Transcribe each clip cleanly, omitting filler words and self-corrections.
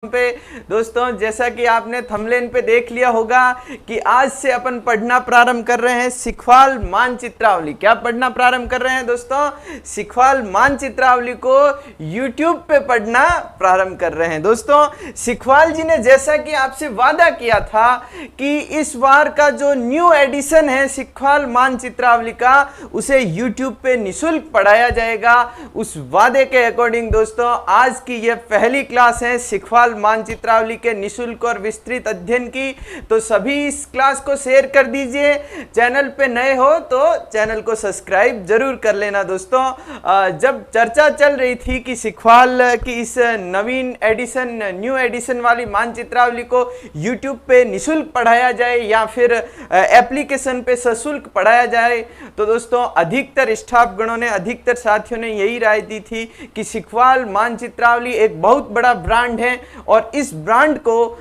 पे दोस्तों, जैसा कि आपने थंबनेल पे देख लिया होगा कि आज से अपन पढ़ना प्रारंभ कर रहे हैं सिखवाल मानचित्रावली। क्या पढ़ना प्रारंभ कर रहे हैं दोस्तों? सिखवाल मानचित्रावली को YouTube पे पढ़ना प्रारंभ कर रहे हैं। दोस्तों, सिखवाल जी ने जैसा कि आपसे वादा किया था कि इस बार का जो न्यू एडिशन है सिखवाल मानचित्रावली का, उसे YouTube पे निःशुल्क पढ़ाया जाएगा। उस वादे के अकॉर्डिंग दोस्तों आज की ये पहली क्लास है सिखवाल मानचित्रावली के निःशुल्क और विस्तृत अध्ययन की। तो सभी इस क्लास को शेयर कर दीजिए। चैनल पे नए हो तो चैनल को सब्सक्राइब जरूर कर लेना। दोस्तों, जब चर्चा चल रही थी कि सिखवाल की इस नवीन एडिशन न्यू एडिशन वाली मानचित्रावली को YouTube पे निःशुल्क पढ़ाया जाए या फिर एप्लीकेशन पे सशुल्क पढ़ाया जाए, तो दोस्तों अधिकतर स्टाफ गणों ने, अधिकतर साथियों ने यही राय दी थी कि सिखवाल मानचित्रावली एक बहुत बड़ा ब्रांड है और इस ब्रांड को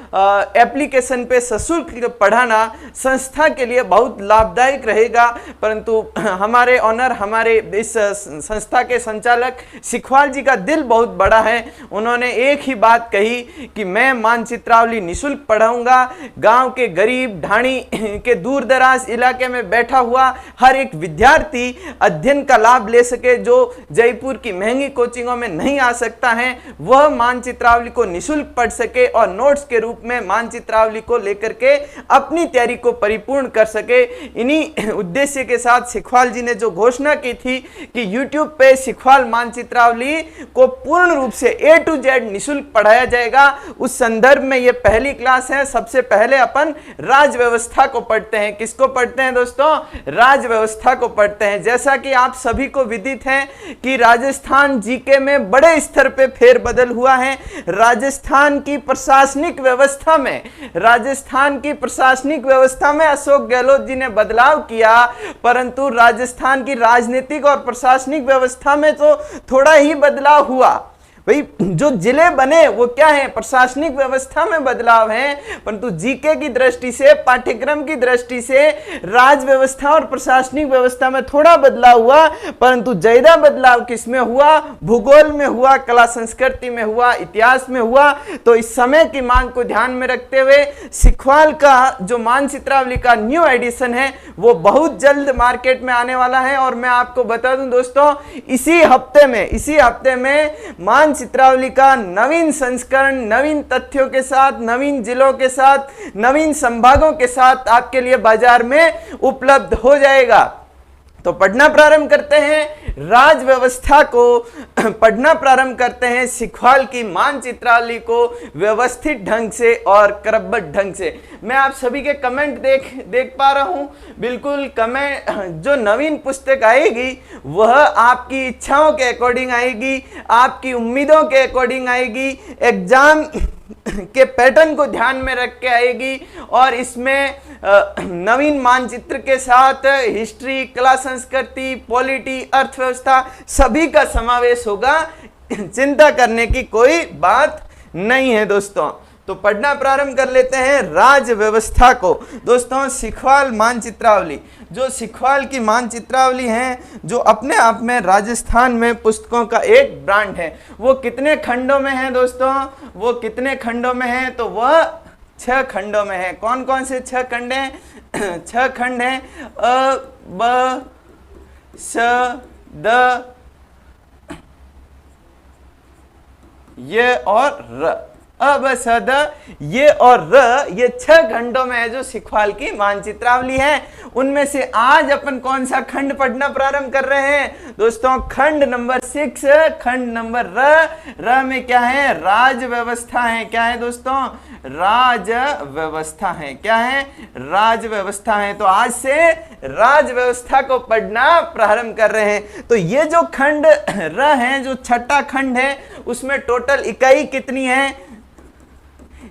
एप्लीकेशन पे सशुल्क पढ़ाना संस्था के लिए बहुत लाभदायक रहेगा। परंतु हमारे ऑनर, हमारे इस संस्था के संचालक सिखवाल जी का दिल बहुत बड़ा है। उन्होंने एक ही बात कही कि मैं मानचित्रावली निःशुल्क पढ़ाऊंगा। गांव के गरीब ढाणी के दूर दराज इलाके में बैठा हुआ हर एक विद्यार्थी अध्ययन का लाभ ले सके, जो जयपुर की महंगी कोचिंगों में नहीं आ सकता है, वह मानचित्रावली को निःशुल्क पढ़ सके और नोट्स के रूप में मानचित्रावली को लेकर के अपनी तैयारी को परिपूर्ण कर सके। इन्हीं उद्देश्य के साथ सिखवाल जी ने जो घोषणा की थी कि YouTube पे सिखवाल मानचित्रावली को पूर्ण रूप से A to Z निःशुल्क पढ़ाया जाएगा, उस संदर्भ में ये पहली क्लास है। सबसे पहले अपन राज व्यवस्था को पढ़ते हैं। किसको पढ़ते हैं दोस्तों? राज व्यवस्था को पढ़ते हैं। जैसा कि आप सभी को विदित है कि राजस्थान जीके में बड़े स्तर पे फेरबदल हुआ है। राजस्थान की प्रशासनिक व्यवस्था में अशोक गहलोत जी ने बदलाव किया, परंतु राजस्थान की राजनीतिक और प्रशासनिक व्यवस्था में तो थोड़ा ही बदलाव हुआ। भाई, जो जिले बने वो क्या है? प्रशासनिक व्यवस्था में बदलाव है, परंतु जीके की दृष्टि से, पाठ्यक्रम की दृष्टि से राज व्यवस्था और प्रशासनिक व्यवस्था में थोड़ा बदलाव हुआ, परंतु ज्यादा बदलाव किसमें हुआ? भूगोल में हुआ, कला संस्कृति में हुआ, इतिहास में हुआ। तो इस समय की मांग को ध्यान में रखते हुए सिखवाल का जो मानचित्रावली का न्यू एडिशन है वो बहुत जल्द मार्केट में आने वाला है। और मैं आपको बता दूं दोस्तों, इसी हफ्ते में मानचित्रावली का नवीन संस्करण, नवीन तथ्यों के साथ, नवीन जिलों के साथ, नवीन संभागों के साथ आपके लिए बाजार में उपलब्ध हो जाएगा। तो पढ़ना प्रारंभ करते हैं राज व्यवस्था को, पढ़ना प्रारंभ करते हैं सिखवाल की मानचित्रावली को व्यवस्थित ढंग से और क्रमबद्ध ढंग से। मैं आप सभी के कमेंट देख पा रहा हूं। बिल्कुल, कमेंट जो नवीन पुस्तक आएगी वह आपकी इच्छाओं के अकॉर्डिंग आएगी, आपकी उम्मीदों के अकॉर्डिंग आएगी, एग्जाम के पैटर्न को ध्यान में रख के आएगी और इसमें नवीन मानचित्र के साथ हिस्ट्री, कला संस्कृति, पॉलिटी, अर्थव्यवस्था सभी का समावेश होगा। चिंता करने की कोई बात नहीं है दोस्तों। तो पढ़ना प्रारंभ कर लेते हैं राज व्यवस्था को। दोस्तों, सिखवाल मानचित्रावली, जो सिखवाल की मानचित्रावली है, जो अपने आप में राजस्थान में पुस्तकों का एक ब्रांड है, वो कितने खंडों में है दोस्तों? वो कितने खंडों में है? तो वह 6 खंडों में है। कौन कौन से 6 खंड हैं? 6 खंड हैं, अ, ब, स, द, ये और र। अब सद ये और र, ये 6 खंडों में है जो सिखवाल की मानचित्रावली है। उनमें से आज अपन कौन सा खंड पढ़ना प्रारंभ कर रहे हैं दोस्तों? खंड नंबर 6, खंड नंबर र में क्या है? राज व्यवस्था है। क्या है दोस्तों? राज व्यवस्था है। क्या है? राज व्यवस्था है। तो आज से राज व्यवस्था को पढ़ना प्रारंभ कर रहे हैं। तो ये जो खंड र है, जो 6ठा खंड है, उसमें टोटल इकाई कितनी है?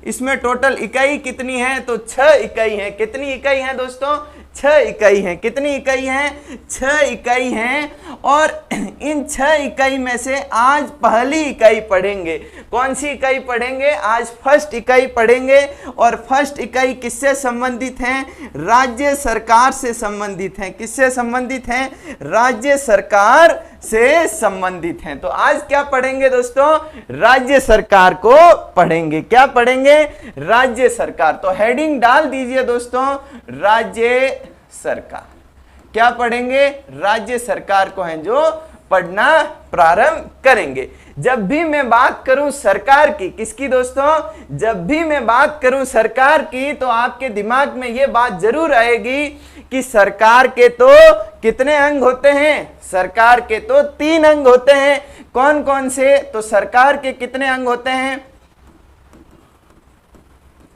इसमें टोटल इकाई कितनी है? तो 6 इकाई है। कितनी इकाई है दोस्तों? 6 इकाई है। कितनी इकाई है? 6 इकाई है। और इन 6 इकाई में से आज पहली इकाई पढ़ेंगे। कौन सी इकाई पढ़ेंगे? आज फर्स्ट इकाई पढ़ेंगे। और फर्स्ट इकाई किससे संबंधित है? राज्य सरकार से संबंधित है। किससे संबंधित है? राज्य सरकार से संबंधित हैं। तो आज क्या पढ़ेंगे दोस्तों? राज्य सरकार को पढ़ेंगे। क्या पढ़ेंगे? राज्य सरकार। तो हेडिंग डाल दीजिए दोस्तों, राज्य सरकार। क्या पढ़ेंगे? राज्य सरकार को हैं जो पढ़ना प्रारंभ करेंगे। जब भी मैं बात करूं सरकार की, किसकी दोस्तों? जब भी मैं बात करूं सरकार की, तो आपके दिमाग में यह बात जरूर आएगी कि सरकार के तो कितने अंग होते हैं? सरकार के तो 3 अंग होते हैं। कौन कौन से? तो सरकार के कितने अंग होते हैं?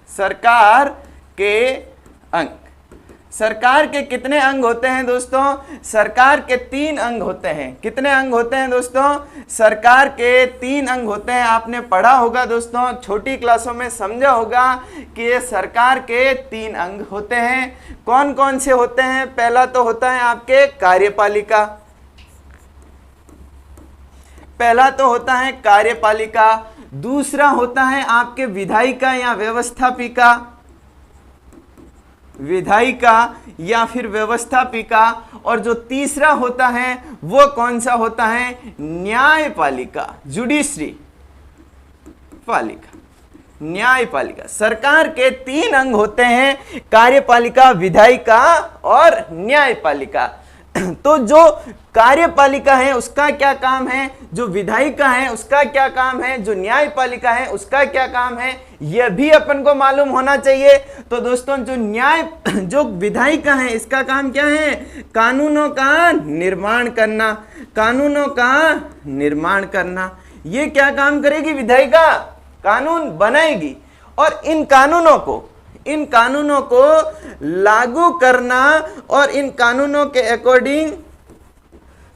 सरकार के अंग, सरकार के कितने अंग होते हैं दोस्तों? सरकार के 3 अंग होते हैं। कितने अंग होते हैं दोस्तों? सरकार के 3 अंग होते हैं। आपने पढ़ा होगा दोस्तों, छोटी क्लासों में समझा होगा कि ये सरकार के 3 अंग होते हैं। कौन कौन से होते हैं? पहला तो होता है आपके कार्यपालिका, पहला तो होता है कार्यपालिका। दूसरा होता है आपके विधायिका या व्यवस्थापिका, विधायिका या फिर व्यवस्थापिका। और जो तीसरा होता है वो कौन सा होता है? न्यायपालिका, जुडिशरी पालिका, न्यायपालिका। सरकार के 3 अंग होते हैं, कार्यपालिका, विधायिका और न्यायपालिका। तो जो कार्यपालिका है उसका क्या काम है, जो विधायिका है उसका क्या काम है, जो न्यायपालिका है उसका क्या काम है, यह भी अपन को मालूम होना चाहिए। तो दोस्तों जो विधायिका है इसका काम क्या है? कानूनों का निर्माण करना, कानूनों का निर्माण करना। ये क्या काम करेगी विधायिका? कानून बनाएगी और इन कानूनों को लागू करना और इन कानूनों के अकॉर्डिंग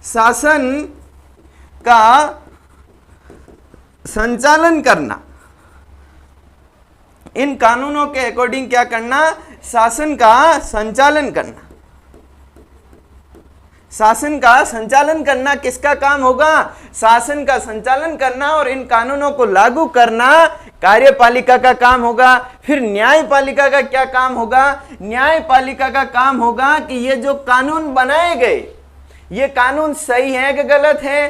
शासन का संचालन करना। इन कानूनों के अकॉर्डिंग क्या करना? शासन का संचालन करना। शासन का संचालन करना किसका काम होगा? शासन का संचालन करना और इन कानूनों को लागू करना कार्यपालिका का काम होगा। फिर न्यायपालिका का क्या काम होगा? न्यायपालिका का काम होगा कि ये जो कानून बनाए गए, ये कानून सही है कि गलत है,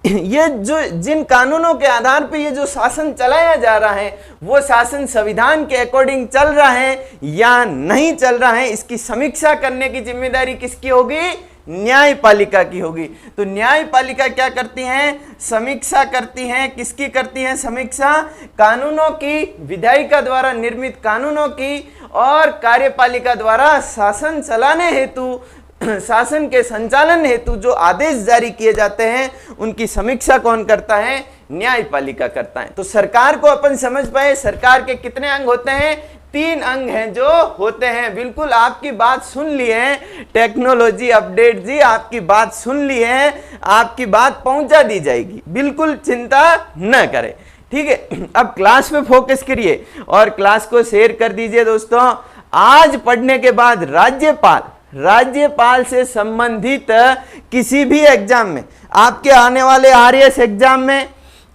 ये जो जिन कानूनों के आधार पे ये जो शासन चलाया जा रहा है वो शासन संविधान के अकॉर्डिंग चल रहा है या नहीं चल रहा है, इसकी समीक्षा करने की जिम्मेदारी किसकी होगी? न्यायपालिका की होगी। तो न्यायपालिका क्या करती हैं? समीक्षा करती हैं। किसकी करती हैं समीक्षा? कानूनों की, विधायिका द्वारा निर्मित कानूनों की, और कार्यपालिका द्वारा शासन चलाने हेतु, शासन के संचालन हेतु जो आदेश जारी किए जाते हैं उनकी समीक्षा कौन करता है? न्यायपालिका करता है। तो सरकार को अपन समझ पाए, सरकार के कितने अंग होते हैं? 3 अंग हैं जो होते हैं। बिल्कुल आपकी बात सुन ली है टेक्नोलॉजी अपडेट जी, आपकी बात सुन ली है, आपकी बात पहुंचा दी जाएगी, बिल्कुल चिंता न करें। ठीक है, अब क्लास पे फोकस करिए और क्लास को शेयर कर दीजिए दोस्तों। आज पढ़ने के बाद राज्यपाल से संबंधित किसी भी एग्जाम में, आपके आने वाले RAS एग्जाम में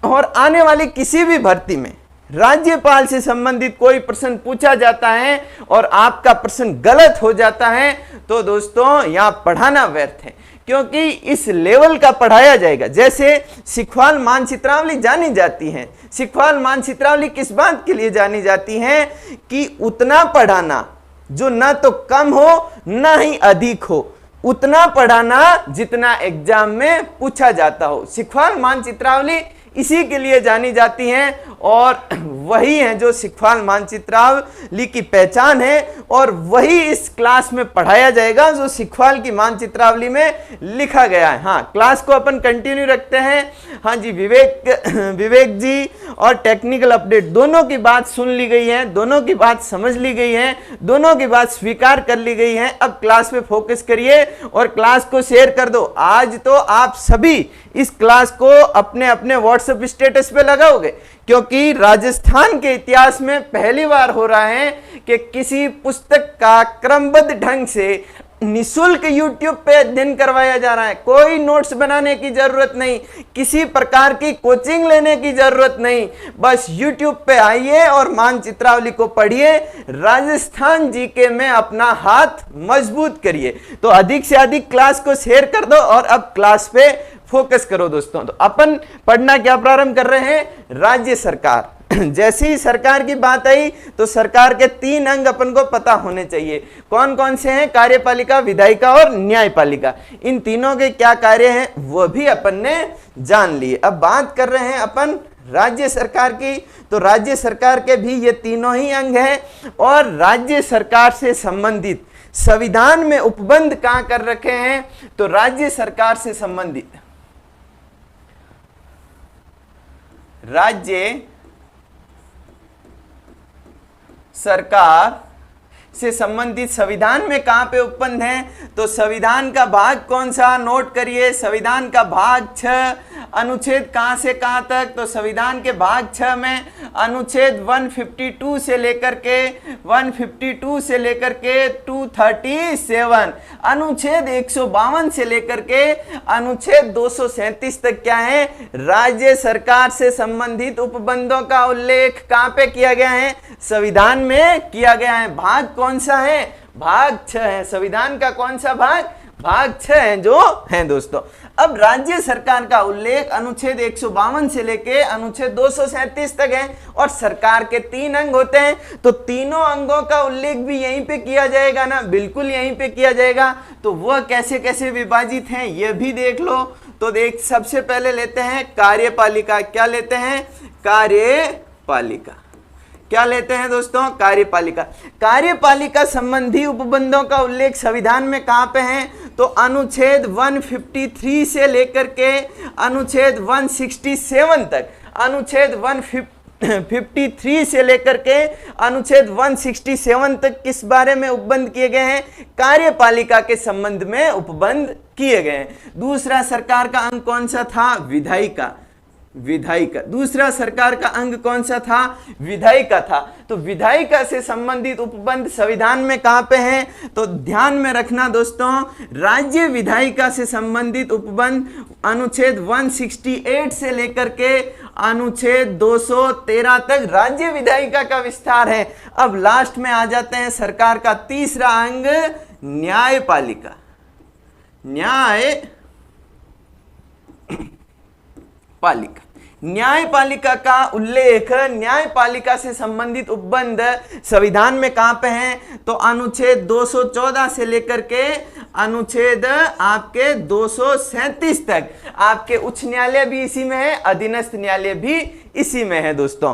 और आने वाली किसी भी भर्ती में राज्यपाल से संबंधित कोई प्रश्न पूछा जाता है और आपका प्रश्न गलत हो जाता है तो दोस्तों यहां पढ़ाना व्यर्थ है, क्योंकि इस लेवल का पढ़ाया जाएगा। जैसे सिखवाल मानचित्रावली जानी जाती है, सिखवाल मानचित्रावली किस बात के लिए जानी जाती है कि उतना पढ़ाना जो ना तो कम हो ना ही अधिक हो, उतना पढ़ाना जितना एग्जाम में पूछा जाता हो। सिखवाल मानचित्रावली इसी के लिए जानी जाती हैं और वही है जो सिखवाल मानचित्रावली की पहचान है और वही इस क्लास में पढ़ाया जाएगा जो सिखवाल की मानचित्रावली में लिखा गया है। हाँ, क्लास को अपन कंटिन्यू रखते हैं। हाँ जी, विवेक जी और टेक्निकल अपडेट दोनों की बात सुन ली गई है, दोनों की बात समझ ली गई है, दोनों की बात स्वीकार कर ली गई है। अब क्लास पे फोकस करिए और क्लास को शेयर कर दो। आज तो आप सभी इस क्लास को अपने अपने व्हाट्सएप स्टेटस पे लगाओगे, क्योंकि राजस्थान के इतिहास में पहली बार हो रहा है कि किसी पुस्तक का क्रमबद्ध ढंग से निशुल्क YouTube पे अध्ययन करवाया जा रहा है। कोई नोट्स बनाने की जरूरत नहीं, किसी प्रकार की कोचिंग लेने की जरूरत नहीं, बस YouTube पे आइए और मानचित्रावली को पढ़िए, राजस्थान जीके में अपना हाथ मजबूत करिए। तो अधिक से अधिक क्लास को शेयर कर दो और अब क्लास पे फोकस करो दोस्तों। तो अपन पढ़ना क्या प्रारंभ कर रहे हैं, राज्य सरकार। जैसे ही सरकार की बात आई तो सरकार के 3 अंग अपन को पता होने चाहिए। कौन कौन से हैं, कार्यपालिका, विधायिका और न्यायपालिका। इन तीनों के क्या कार्य हैं वो भी अपन ने जान लिए। अब बात कर रहे हैं अपन राज्य सरकार की। तो राज्य सरकार के भी ये तीनों ही अंग हैं और राज्य सरकार से संबंधित संविधान में उपबंध कहां कर रखे हैं, तो राज्य सरकार से संबंधित राज्य सरकार से संबंधित संविधान में कहां पे उपबंध है, तो संविधान का भाग कौन सा, नोट करिए, संविधान का भाग 6, अनुच्छेद कहां से कहां तक, तो संविधान के भाग 6 में अनुच्छेद 152 से लेकर के 237, अनुच्छेद 152 से लेकर के अनुच्छेद 237 तक क्या है, राज्य सरकार से संबंधित उपबंधों का उल्लेख कहां पे किया गया है, संविधान में किया गया है। भाग कौन सा है, भाग 6 है। संविधान का कौन सा भाग, भाग 6 है जो है दोस्तों। अब राज्य सरकार का उल्लेख अनुच्छेद 152 से लेके अनुच्छेद 237 तक है और सरकार के 3 अंग होते हैं, तो तीनों अंगों का उल्लेख भी यहीं पे किया जाएगा ना, बिल्कुल यहीं पे किया जाएगा। तो वह कैसे कैसे विभाजित हैं ये भी देख लो। तो देख, सबसे पहले लेते हैं कार्यपालिका। क्या लेते हैं, कार्यपालिका। क्या लेते हैं दोस्तों, कार्यपालिका। कार्यपालिका संबंधी उपबंधों का उल्लेख संविधान में कहां पे है, तो अनुच्छेद 153 से लेकर के अनुच्छेद 167 तक, अनुच्छेद 153 से लेकर के अनुच्छेद 167 तक किस बारे में उपबंध किए गए हैं, कार्यपालिका के संबंध में उपबंध किए गए हैं। दूसरा सरकार का अंग कौन सा था, विधायिका। विधायिका दूसरा सरकार का अंग कौन सा था, विधायिका था। तो विधायिका से संबंधित उपबंध संविधान में कहां पे हैं, तो ध्यान में रखना दोस्तों, राज्य विधायिका से संबंधित उपबंध अनुच्छेद 168 से लेकर के अनुच्छेद 213 तक राज्य विधायिका का विस्तार है। अब लास्ट में आ जाते हैं सरकार का तीसरा अंग, न्यायपालिका। न्यायपालिका का उल्लेख, न्यायपालिका से संबंधित उपबंध संविधान में कहां पे हैं, तो अनुच्छेद 214 से लेकर के अनुच्छेद आपके 237 तक। आपके उच्च न्यायालय भी इसी में है, अधीनस्थ न्यायालय भी इसी में है दोस्तों।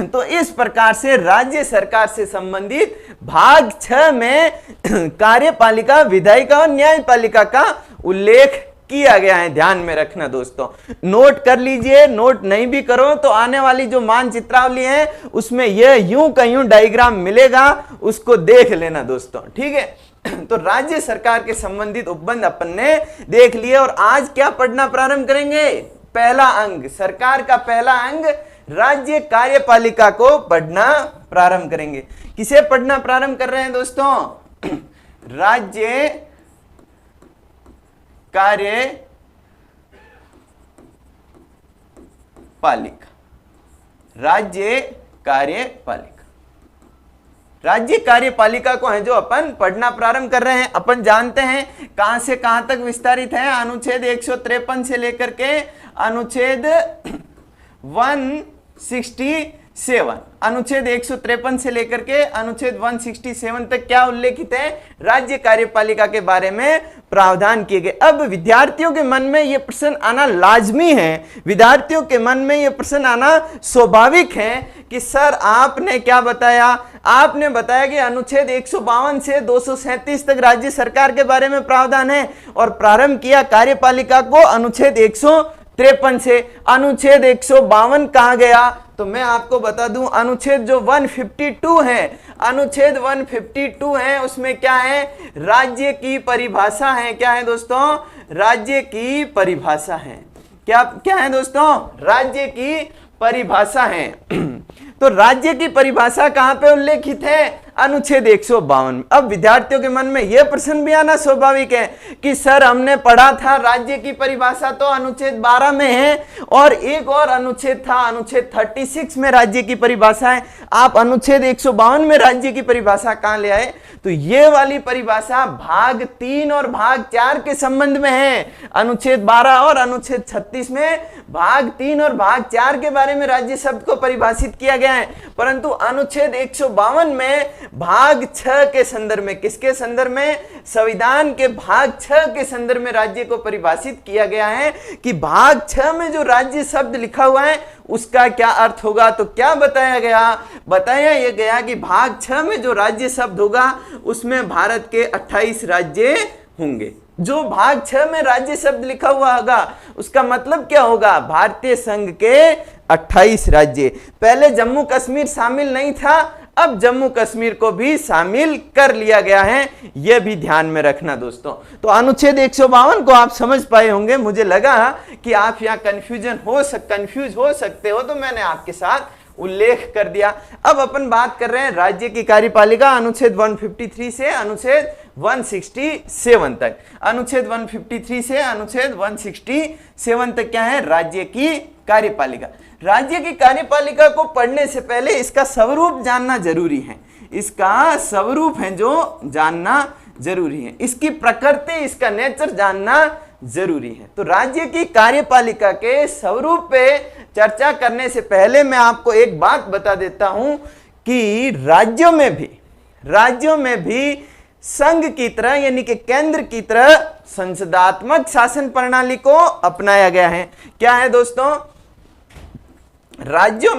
तो इस प्रकार से राज्य सरकार से संबंधित भाग 6 में कार्यपालिका, विधायिका और न्यायपालिका का उल्लेख किया गया है। ध्यान में रखना दोस्तों, नोट कर लीजिए। नोट नहीं भी करो तो आने वाली जो मानचित्रावली है उसमें यह यूं का यूं डायग्राम मिलेगा, उसको देख लेना दोस्तों, ठीक है। तो राज्य सरकार के संबंधित उपबंध अपन ने देख लिए और आज क्या पढ़ना प्रारंभ करेंगे, पहला अंग, सरकार का पहला अंग राज्य कार्यपालिका को पढ़ना प्रारंभ करेंगे। किसे पढ़ना प्रारंभ कर रहे हैं दोस्तों, राज्य कार्यपालिका। राज्य कार्यपालिका, राज्य कार्यपालिका को है जो अपन पढ़ना प्रारंभ कर रहे हैं। अपन जानते हैं कहां से कहां तक विस्तारित है, अनुच्छेद 153 से लेकर के अनुच्छेद 167, अनुच्छेद 153 से लेकर के अनुच्छेद 167 तक क्या उल्लेखित है, राज्य कार्यपालिका के बारे में प्रावधान किए गए। अब विद्यार्थियों के मन में यह प्रश्न आना लाजमी है, विद्यार्थियों के मन में यह प्रश्न आना स्वाभाविक है कि सर आपने क्या बताया, आपने बताया कि अनुच्छेद 152 से 237 तक राज्य सरकार के बारे में प्रावधान है और प्रारंभ किया कार्यपालिका को अनुच्छेद 153 से। अनुच्छेद 152 कहां गया, तो मैं आपको बता दूं अनुच्छेद जो 152 है, अनुच्छेद 152 है उसमें क्या है, राज्य की परिभाषा है। क्या है दोस्तों, राज्य की परिभाषा है। क्या क्या है दोस्तों, राज्य की परिभाषा है। तो राज्य की परिभाषा कहां पे उल्लेखित है, अनुच्छेद 152। अब विद्यार्थियों के मन में यह प्रश्न भी आना स्वाभाविक है कि सर हमने पढ़ा था राज्य की परिभाषा तो अनुच्छेद 12 में है और एक और अनुच्छेद था अनुच्छेद 36 में राज्य की परिभाषा है, आप अनुच्छेद 152 में राज्य की परिभाषा कहां ले आए? तो ये वाली परिभाषा भाग 3 और भाग 4 के संबंध में है। अनुच्छेद 12 और अनुच्छेद 36 में भाग 3 और भाग 4 के बारे में राज्य शब्द को परिभाषित किया गया है, परंतु अनुच्छेद 152 में भाग 6 के संदर्भ में, किसके संदर्भ में? संविधान के भाग 6 के संदर्भ में राज्य को परिभाषित किया गया है कि भाग 6 में जो राज्य शब्द लिखा हुआ है उसका क्या अर्थ होगा। तो क्या बताया गया? बताया यह गया कि भाग 6 में जो राज्य शब्द होगा उसमें भारत के 28 राज्य होंगे। जो भाग 6 में राज्य शब्द लिखा हुआ होगा उसका मतलब क्या होगा? भारतीय संघ के 28 राज्य। पहले जम्मू कश्मीर शामिल नहीं था, अब जम्मू कश्मीर को भी शामिल कर लिया गया है, यह भी ध्यान में रखना दोस्तों। तो अनुच्छेद 152 को आप समझ पाए होंगे। मुझे लगा कि आप यहाँ कंफ्यूज हो सकते हो, तो मैंने आपके साथ उल्लेख कर दिया। अब अपन बात कर रहे हैं राज्य की कार्यपालिका अनुच्छेद 153 से अनुच्छेद 167 तक। अनुच्छेद 153 से अनुच्छेद 167 तक क्या है? राज्य की कार्यपालिका। राज्य की कार्यपालिका को पढ़ने से पहले इसका स्वरूप जानना जरूरी है। इसका स्वरूप है जो जानना जरूरी है, इसकी प्रकृति, इसका नेचर जानना जरूरी है। तो राज्य की कार्यपालिका के स्वरूप पे चर्चा करने से पहले मैं आपको एक बात बता देता हूं कि राज्यों में भी संघ की तरह यानी कि केंद्र की तरह संसदात्मक शासन प्रणाली को अपनाया गया है। क्या है दोस्तों? राज्यों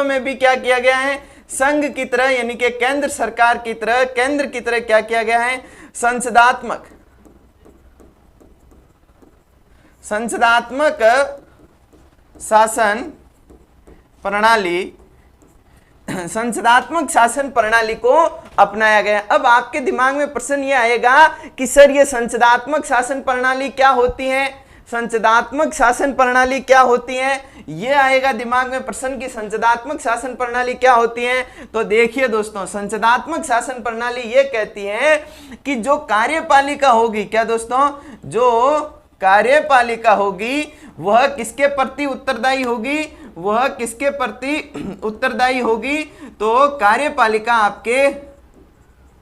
में भी क्या किया गया है? संघ की तरह यानी कि केंद्र सरकार की तरह, केंद्र की तरह क्या किया गया है? संसदात्मक शासन प्रणाली को अपनाया गया। अब आपके दिमाग में प्रश्न ये आएगा कि सर ये संसदात्मक शासन प्रणाली क्या होती है? संसदात्मक शासन प्रणाली क्या होती है? ये आएगा दिमाग में प्रश्न की संसदात्मक शासन प्रणाली क्या होती है। तो देखिए दोस्तों, संसदात्मक शासन प्रणाली ये कहती है कि जो कार्यपालिका होगी, क्या दोस्तों? जो कार्यपालिका होगी वह किसके प्रति उत्तरदायी होगी? वह किसके प्रति उत्तरदायी होगी? तो कार्यपालिका आपके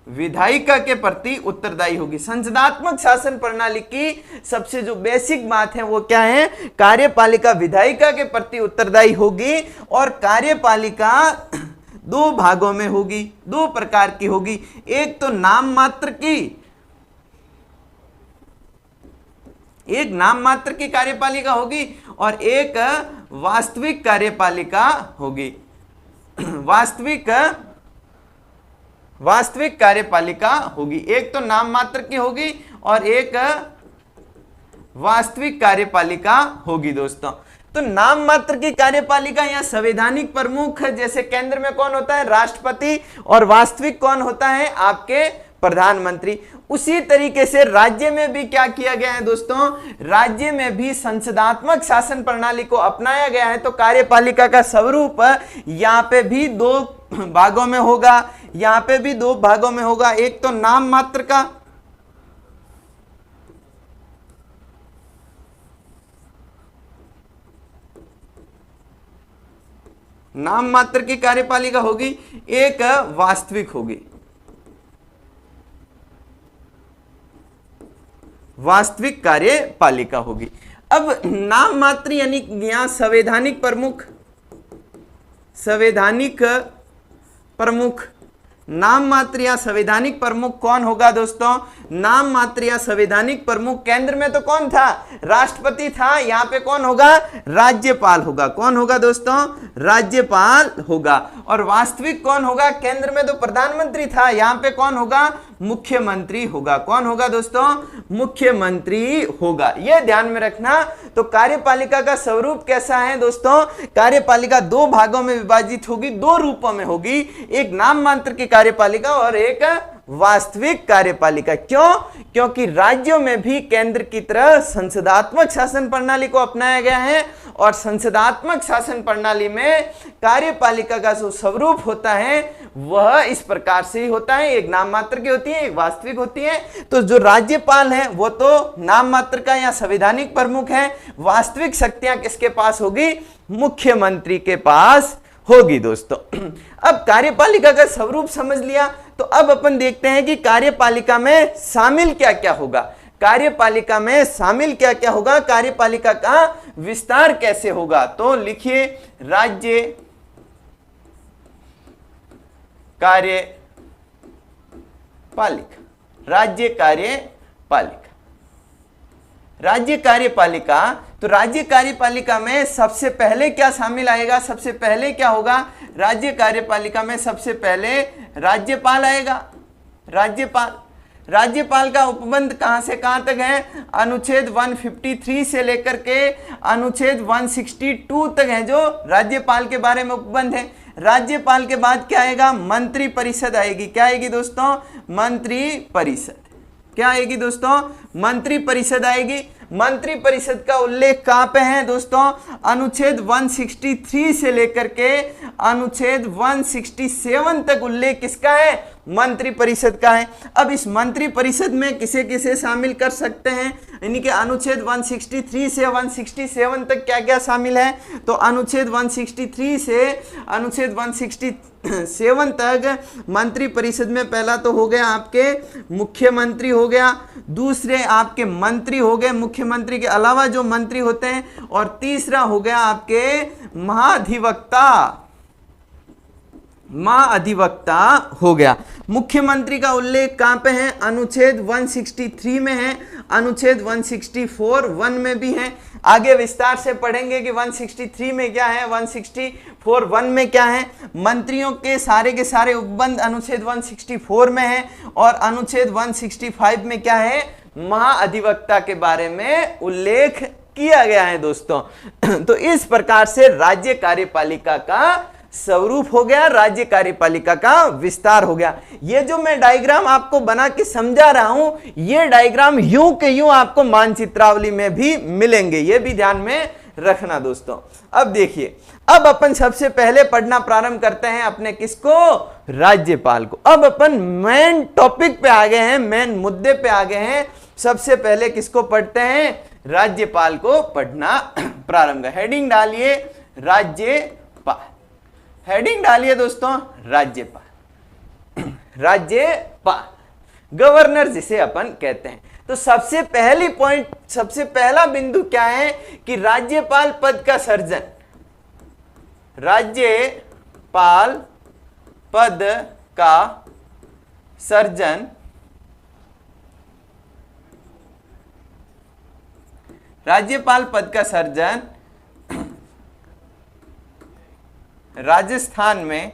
विधायिका के प्रति उत्तरदायी होगी। संसदात्मक शासन प्रणाली की सबसे जो बेसिक बात है वो क्या है? कार्यपालिका विधायिका के प्रति उत्तरदायी होगी और कार्यपालिका दो भागों में होगी, दो प्रकार की होगी। एक तो नाम मात्र की कार्यपालिका होगी और एक वास्तविक कार्यपालिका होगी। वास्तविक कार्यपालिका होगी। एक तो नाम मात्र की होगी और एक वास्तविक कार्यपालिका होगी दोस्तों। तो नाम मात्र की कार्यपालिका या संवैधानिक प्रमुख जैसे केंद्र में कौन होता है? राष्ट्रपति, और वास्तविक कौन होता है? आपके प्रधानमंत्री। उसी तरीके से राज्य में भी क्या किया गया है दोस्तों? राज्य में भी संसदात्मक शासन प्रणाली को अपनाया गया है। तो कार्यपालिका का स्वरूप यहाँ पे भी दो भागों में होगा, यहाँ पे भी दो भागों में होगा। एक तो नाम मात्र की कार्यपालिका होगी, एक वास्तविक होगी। वास्तविक कार्यपालिका होगी। अब नाम मात्र यानी यहां संवैधानिक प्रमुख नाम मात्र या संवैधानिक प्रमुख कौन होगा दोस्तों? नाम मात्र या संवैधानिक प्रमुख केंद्र में तो कौन था? राष्ट्रपति था। यहाँ पे कौन होगा? राज्यपाल होगा। कौन होगा दोस्तों? राज्यपाल होगा। और वास्तविक कौन होगा? केंद्र में तो प्रधानमंत्री था, यहाँ पे कौन होगा? मुख्यमंत्री होगा। कौन होगा दोस्तों? मुख्यमंत्री होगा। यह ध्यान में रखना। तो कार्यपालिका का स्वरूप कैसा है दोस्तों? कार्यपालिका दो भागों में विभाजित होगी, दो रूपों में होगी, एक नाम मात्र की कार्यपालिका और एक वास्तविक कार्यपालिका। क्यों? क्योंकि राज्यों में भी केंद्र की तरह संसदात्मक शासन प्रणाली को अपनाया गया है और संसदात्मक शासन प्रणाली में कार्यपालिका का जो स्वरूप होता है वह इस प्रकार से ही होता है, एक नाम मात्र की होती है, एक वास्तविक होती है। तो जो राज्यपाल है वो तो नाम मात्र का या संवैधानिक प्रमुख है, वास्तविक शक्तियां किसके पास होगी? मुख्यमंत्री के पास होगी दोस्तों। अब कार्यपालिका का स्वरूप समझ लिया, तो अब अपन देखते हैं कि कार्यपालिका में शामिल क्या क्या होगा। कार्यपालिका में शामिल क्या क्या होगा, कार्यपालिका का विस्तार कैसे होगा। तो लिखिए राज्य कार्यपालिका, राज्य कार्यपालिका, राज्य कार्यपालिका। तो राज्य कार्यपालिका में सबसे पहले क्या शामिल आएगा? सबसे पहले क्या होगा? राज्य कार्यपालिका में सबसे पहले राज्यपाल आएगा। राज्यपाल, राज्यपाल का उपबंध कहां से कहां तक है? अनुच्छेद 153 से लेकर के अनुच्छेद 162 तक है जो राज्यपाल के बारे में उपबंध है। राज्यपाल के बाद क्या आएगा? मंत्री परिषद आएगी। क्या आएगी दोस्तों? मंत्री परिषद। क्या आएगी दोस्तों? मंत्री परिषद आएगी। मंत्री परिषद का उल्लेख कहां पे है दोस्तों? अनुच्छेद 163 से लेकर के अनुच्छेद 167 तक उल्लेख किसका है? मंत्री परिषद का है। अब इस मंत्री परिषद में किसे किसे शामिल कर सकते हैं? यानी कि अनुच्छेद 163 से 167 तक क्या क्या शामिल है? तो अनुच्छेद 163 से अनुच्छेद 167 तक मंत्री परिषद में पहला तो हो गया आपके मुख्यमंत्री हो गया, दूसरे आपके मंत्री हो गए, मुख्यमंत्री के अलावा जो मंत्री होते हैं, और तीसरा हो गया आपके महाधिवक्ता, महाधिवक्ता हो गया। मुख्यमंत्री का उल्लेख कहां पे है? अनुच्छेद 163 में है, अनुच्छेद 164 1 में भी है। आगे विस्तार से पढ़ेंगे कि 163 में क्या है, 164 1 में क्या है। मंत्रियों के सारे उपबंध अनुच्छेद 164 में है और अनुच्छेद 165 में क्या है? महाअधिवक्ता के बारे में उल्लेख किया गया है दोस्तों। तो इस प्रकार से राज्य कार्यपालिका का स्वरूप हो गया, राज्य कार्यपालिका का विस्तार हो गया। ये जो मैं डायग्राम आपको बना के समझा रहा हूं, ये डायग्राम यूं के यूं आपको मानचित्रावली में भी मिलेंगे, ये भी ध्यान में रखना दोस्तों। अब देखिए, अब अपन सबसे पहले पढ़ना प्रारंभ करते हैं अपने किसको? राज्यपाल को। अब अपन मेन टॉपिक पे आ गए हैं, मेन मुद्दे पे आ गए हैं। सबसे पहले किसको पढ़ते हैं? राज्यपाल को पढ़ना प्रारंभ। हेडिंग डालिए राज्यपाल, हेडिंग डालिए दोस्तों राज्यपाल। राज्यपाल, गवर्नर जिसे अपन कहते हैं। तो सबसे पहली पॉइंट, सबसे पहला बिंदु क्या है कि राज्यपाल पद का सर्जन, राज्यपाल पद का सर्जन राज्यपाल पद का सर्जन राजस्थान में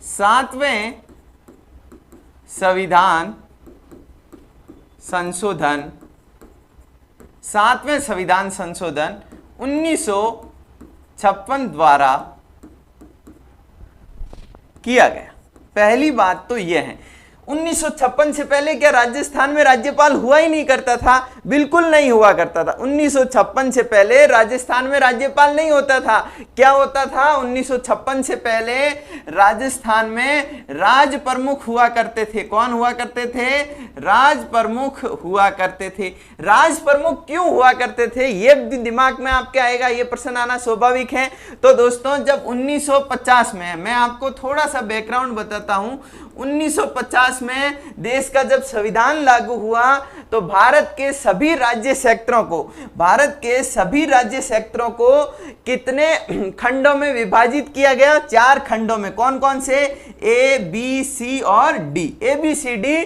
7वें संविधान संशोधन 1956 द्वारा किया गया। पहली बात तो यह है, 1956 से पहले क्या राजस्थान में राज्यपाल हुआ ही नहीं करता था? बिल्कुल नहीं हुआ करता था। 1956 से पहले राजस्थान में राज्यपाल नहीं होता था। क्या होता था? 1956 से पहले राजस्थान में राज प्रमुख हुआ करते थे। कौन हुआ करते थे? राज प्रमुख हुआ करते थे। राज प्रमुख क्यों हुआ करते थे? ये दिमाग में आपके आएगा, ये प्रश्न आना स्वाभाविक है। तो दोस्तों, जब 1950 में, मैं आपको थोड़ा सा बैकग्राउंड बताता हूं, 1950 में देश का जब संविधान लागू हुआ तो भारत के सभी राज्य सेक्टरों को कितने खंडों में विभाजित किया गया? 4 खंडों में। कौन कौन से? ए, बी, सी और डी। ए, बी, सी, डी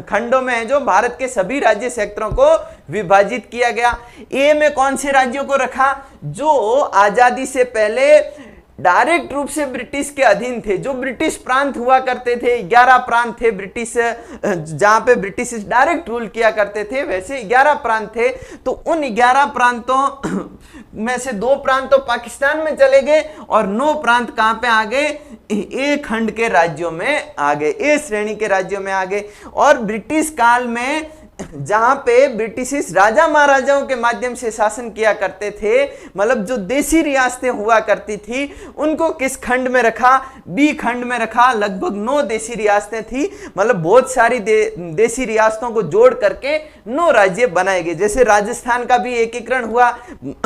खंडों में है जो भारत के सभी राज्य सेक्टरों को विभाजित किया गया। ए में कौन से राज्यों को रखा? जो आजादी से पहले डायरेक्ट रूप से ब्रिटिश के अधीन थे। जो ब्रिटिश प्रांत हुआ करते थे, 11 प्रांत थे ब्रिटिश, जहां पे ब्रिटिश डायरेक्ट रूल किया करते थे, वैसे 11 प्रांत थे। तो उन 11 प्रांतों में से 2 प्रांत तो पाकिस्तान में चले गए और 9 प्रांत कहां पे आ गए? ए खंड के राज्यों में आ गए, ए श्रेणी के राज्यों में आ गए। और ब्रिटिश काल में जहां पे ब्रिटिश राजा महाराजाओं के माध्यम से शासन किया करते थे, मतलब जो देसी रियासतें हुआ करती थी, उनको किस खंड में रखा? बी खंड में रखा। लगभग 9 देसी रियासतें थी, मतलब बहुत सारी देसी रियासतों को जोड़ करके 9 राज्य बनाए गए। जैसे राजस्थान का भी एकीकरण हुआ,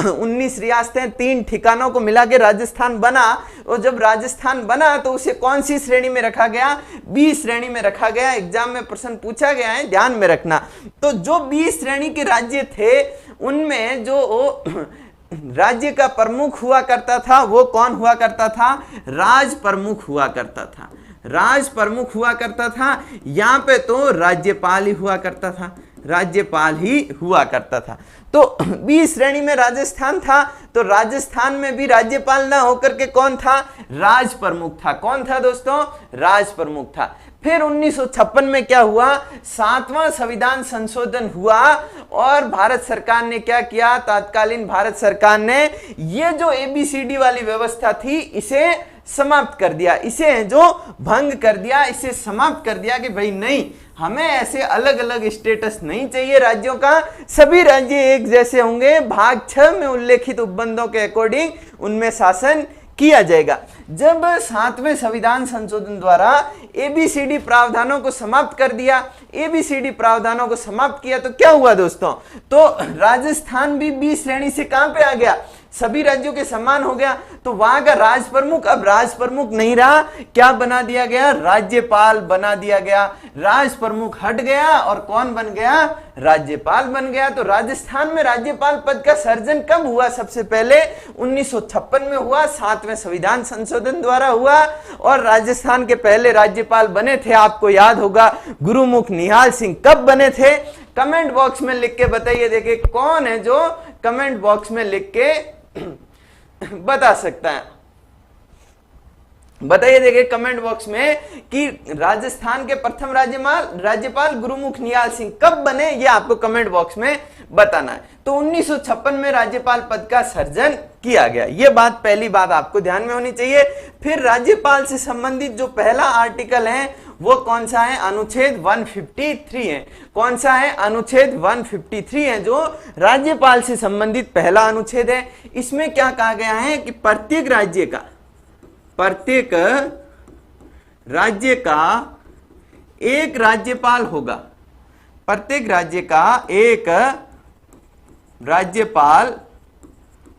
19 रियासतें 3 ठिकानों को मिला के राजस्थान बना। और जब राजस्थान बना तो उसे कौन सी श्रेणी में रखा गया? बी श्रेणी में रखा गया। एग्जाम में प्रश्न पूछा गया है, ध्यान में रखना। तो जो 20 श्रेणी के राज्य थे, उनमें जो राज्य का प्रमुख हुआ करता था वो कौन हुआ करता था? राज प्रमुख हुआ करता था। राज प्रमुख हुआ करता था। यहां पे तो राज्यपाल ही हुआ करता था, राज्यपाल ही हुआ करता था। तो 20 श्रेणी में राजस्थान था, तो राजस्थान में भी राज्यपाल ना होकर के कौन था? राज प्रमुख था। कौन था दोस्तों? राज प्रमुख था। फिर 1956 में क्या हुआ? 7वां संविधान संशोधन हुआ और भारत सरकार ने क्या किया? तत्कालीन भारत सरकार ने ये जो ABCD वाली व्यवस्था थी, इसे समाप्त कर दिया, इसे जो भंग कर दिया, इसे समाप्त कर दिया कि भाई नहीं, हमें ऐसे अलग अलग स्टेटस नहीं चाहिए राज्यों का, सभी राज्य एक जैसे होंगे। भाग 6 में उल्लेखित उपबंधों के अकॉर्डिंग उनमें शासन किया जाएगा। जब 7वें संविधान संशोधन द्वारा ABCD प्रावधानों को समाप्त कर दिया, ABCD प्रावधानों को समाप्त किया, तो क्या हुआ दोस्तों? तो राजस्थान भी B श्रेणी से कहां पे आ गया? सभी राज्यों के समान हो गया। तो वहां का राज प्रमुख अब राज प्रमुख नहीं रहा, क्या बना दिया गया? राज्यपाल बना दिया गया। राज प्रमुख हट गया और कौन बन गया? राज्यपाल बन गया। तो राजस्थान में राज्यपाल पद का सृजन कब हुआ? सबसे पहले 1956 में हुआ, 7वें संविधान संशोधन द्वारा हुआ। और राजस्थान के पहले राज्यपाल बने थे, आपको याद होगा, गुरुमुख निहाल सिंह। कब बने थे? कमेंट बॉक्स में लिख के बताइए। देखिए कौन है जो कमेंट बॉक्स में लिख के बता सकता है, बताइए। देखिए कमेंट बॉक्स में कि राजस्थान के प्रथम राज्यपाल गुरुमुख निहाल सिंह कब बने, ये आपको कमेंट बॉक्स में बताना है। तो 1956 में राज्यपाल पद का सृजन किया गया, ये बात पहली बात आपको ध्यान में होनी चाहिए। फिर राज्यपाल से संबंधित जो पहला आर्टिकल है वो कौन सा है? अनुच्छेद 153 है। कौन सा है? अनुच्छेद 153 है, जो राज्यपाल से संबंधित पहला अनुच्छेद है। इसमें क्या कहा गया है कि प्रत्येक राज्य का एक राज्यपाल होगा। प्रत्येक राज्य का एक राज्यपाल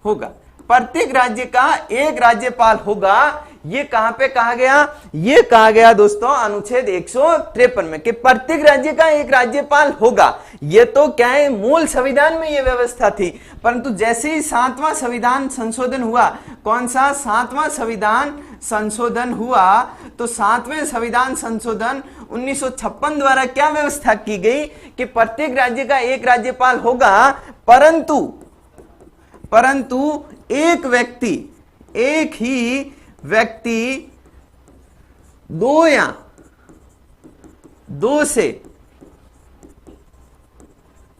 होगा। प्रत्येक राज्य का एक राज्यपाल होगा। ये कहां पे कहा गया? ये कहा गया दोस्तों अनुच्छेद 153 में कि प्रत्येक राज्य का एक राज्यपाल होगा। ये तो क्या है? मूल संविधान में ये व्यवस्था थी, परंतु जैसे ही 7वां संविधान संशोधन हुआ, कौन सा? 7वां संविधान संशोधन हुआ, तो 7वें संविधान संशोधन 1956 द्वारा क्या व्यवस्था की गई कि प्रत्येक राज्य का एक राज्यपाल होगा, परंतु एक ही व्यक्ति दो से